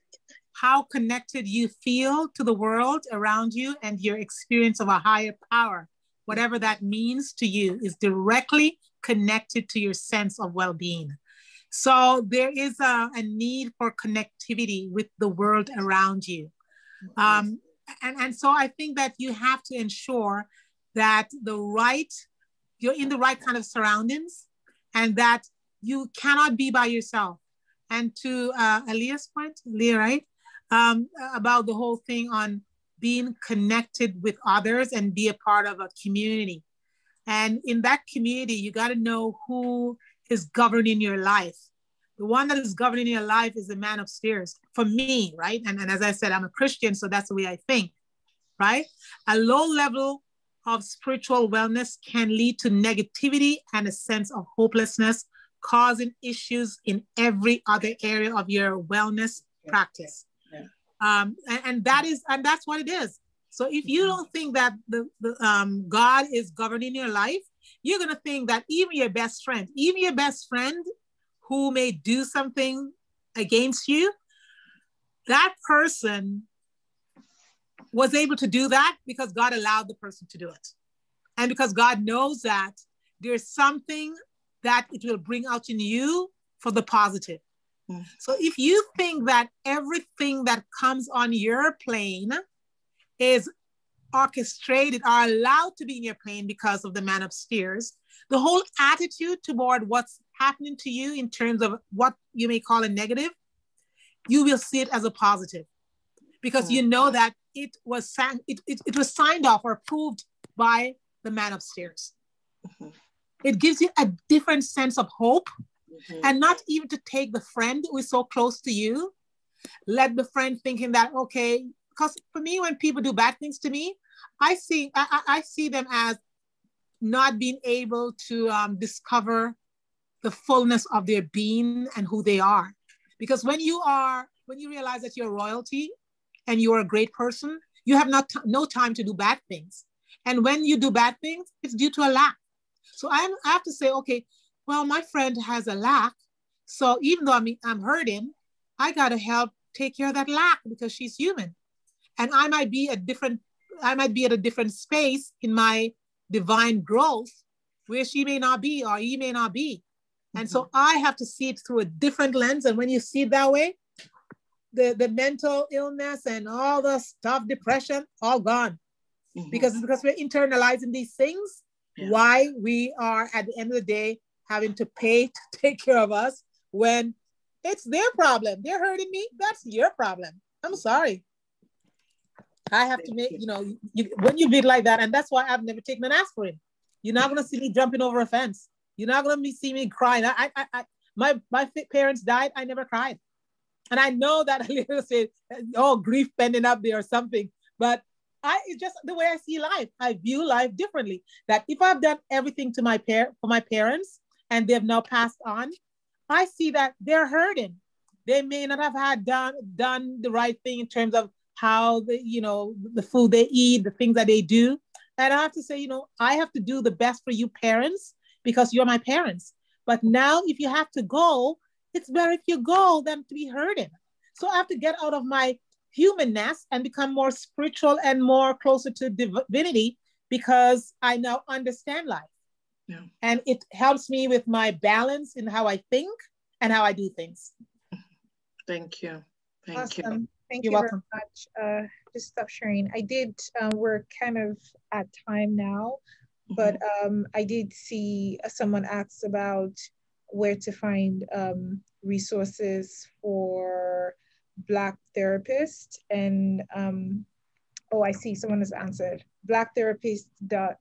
How connected you feel to the world around you and your experience of a higher power, whatever that means to you, is directly connected to your sense of well-being. So there is a need for connectivity with the world around you. And so I think that you have to ensure that you're in the right kind of surroundings and that you cannot be by yourself. And to Aaliyah's point, Leah, right? About the whole thing on being connected with others and be a part of a community. And in that community, you got to know who is governing your life. The one that is governing your life is the man upstairs. For me, right? And as I said, I'm a Christian, so that's the way I think, right? A low level of spiritual wellness can lead to negativity and a sense of hopelessness, causing issues in every other area of your wellness practice. And that's what it is. So if you don't think that God is governing your life, you're going to think that even your best friend who may do something against you, that person was able to do that because God allowed the person to do it. And because God knows that there's something that it will bring out in you for the positive. So if you think that everything that comes on your plane is orchestrated or allowed to be in your plane because of the man upstairs, the whole attitude toward what's happening to you in terms of what you may call a negative, you will see it as a positive because you know that it was signed off or approved by the man upstairs. It gives you a different sense of hope. And not even to take the friend who is so close to you, let the friend thinking that, okay, because for me, when people do bad things to me, I see them as not being able to discover the fullness of their being and who they are. Because when you realize that you're royalty and you're a great person, you have no time to do bad things. And when you do bad things, it's due to a lack. So I have to say, okay, well, my friend has a lack. So even though I'm hurting, I got to help take care of that lack because she's human. And I might be at a different space in my divine growth where she may not be or he may not be. And so I have to see it through a different lens. And when you see it that way, the mental illness and all the stuff, depression, all gone. Because we're internalizing these things, why we are at the end of the day having to pay to take care of us when it's their problem. They're hurting me. That's your problem. I'm sorry. I have to make, when you be like that, and that's why I've never taken an aspirin. You're not going to see me jumping over a fence. You're not going to see me crying. My parents died. I never cried. And I know that I little say, oh, grief bending up there or something. But it's just the way I see life. I view life differently. That if I've done everything to for my parents and they've now passed on, I see that they're hurting. They may not have had done the right thing in terms of how the food they eat, the things that they do. And I have to say, I have to do the best for you parents because you're my parents. But now if you have to go, it's better if you go than to be hurting. So I have to get out of my humanness and become more spiritual and more closer to divinity because I now understand life. Yeah. And it helps me with my balance in how I think and how I do things. Thank you. Thank awesome. you. Thank You're you welcome. very much. just stop sharing. I did, we're kind of at time now, but I did see someone asked about where to find resources for Black therapists. And oh, I see someone has answered. blacktherapist.ca,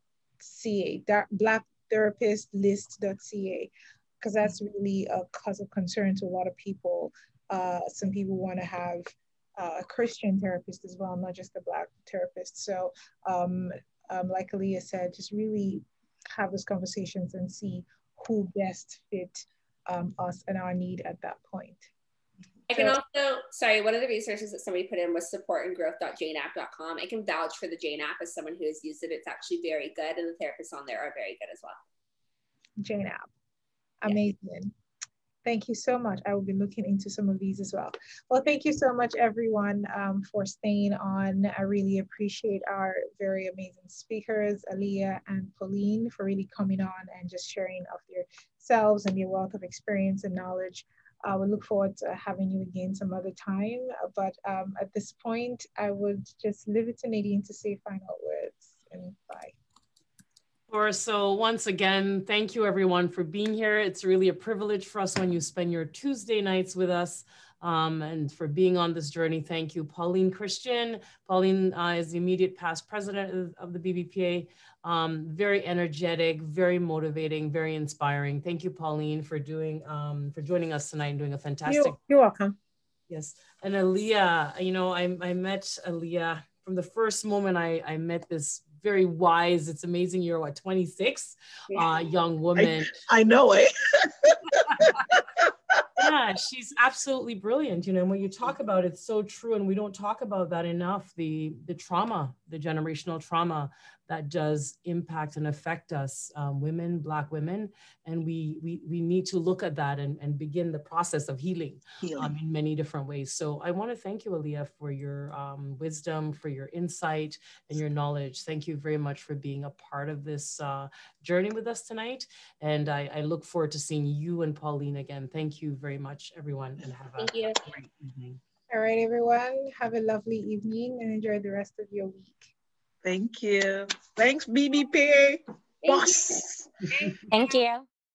blacktherapist.list.ca, because that's really a cause of concern to a lot of people. Some people want to have a Christian therapist as well, not just a Black therapist. So like Aaliyah said, just really have those conversations and see who best fit us and our need at that point. I can also, sorry, one of the resources that somebody put in was supportandgrowth.janeapp.com. I can vouch for the Jane app as someone who has used it. It's actually very good, and the therapists on there are very good as well. Jane app, amazing. Yeah. Thank you so much. I will be looking into some of these as well. Well, thank you so much, everyone, for staying on. I really appreciate our very amazing speakers, Aaliyah and Pauline, for really coming on and just sharing of yourselves and your wealth of experience and knowledge. We look forward to having you again some other time. But at this point, I would just leave it to Nadine to say final words, and bye. Sure. So once again, thank you everyone for being here. It's really a privilege for us when you spend your Tuesday nights with us, and for being on this journey. Thank you, Pauline Christian. Pauline is the immediate past president of the BBPA. Very energetic, very motivating, very inspiring. Thank you, Pauline, for joining us tonight and doing a fantastic. You're welcome. Yes, and Aaliyah, you know, I met Aaliyah from the first moment I met this very wise, it's amazing, you're what, 26, young woman. I know it. Yeah, she's absolutely brilliant, you know, and what you talk about, it's so true, and we don't talk about that enough, the trauma, the generational trauma that does impact and affect us, women, Black women, and we need to look at that and begin the process of healing. In many different ways. So I want to thank you, Aaliyah, for your wisdom, for your insight and your knowledge. Thank you very much for being a part of this journey with us tonight. And I look forward to seeing you and Pauline again. Thank you very much, everyone, and have a great evening. All right, everyone, have a lovely evening and enjoy the rest of your week. Thank you. Thanks, BBPA. Boss. Thank you.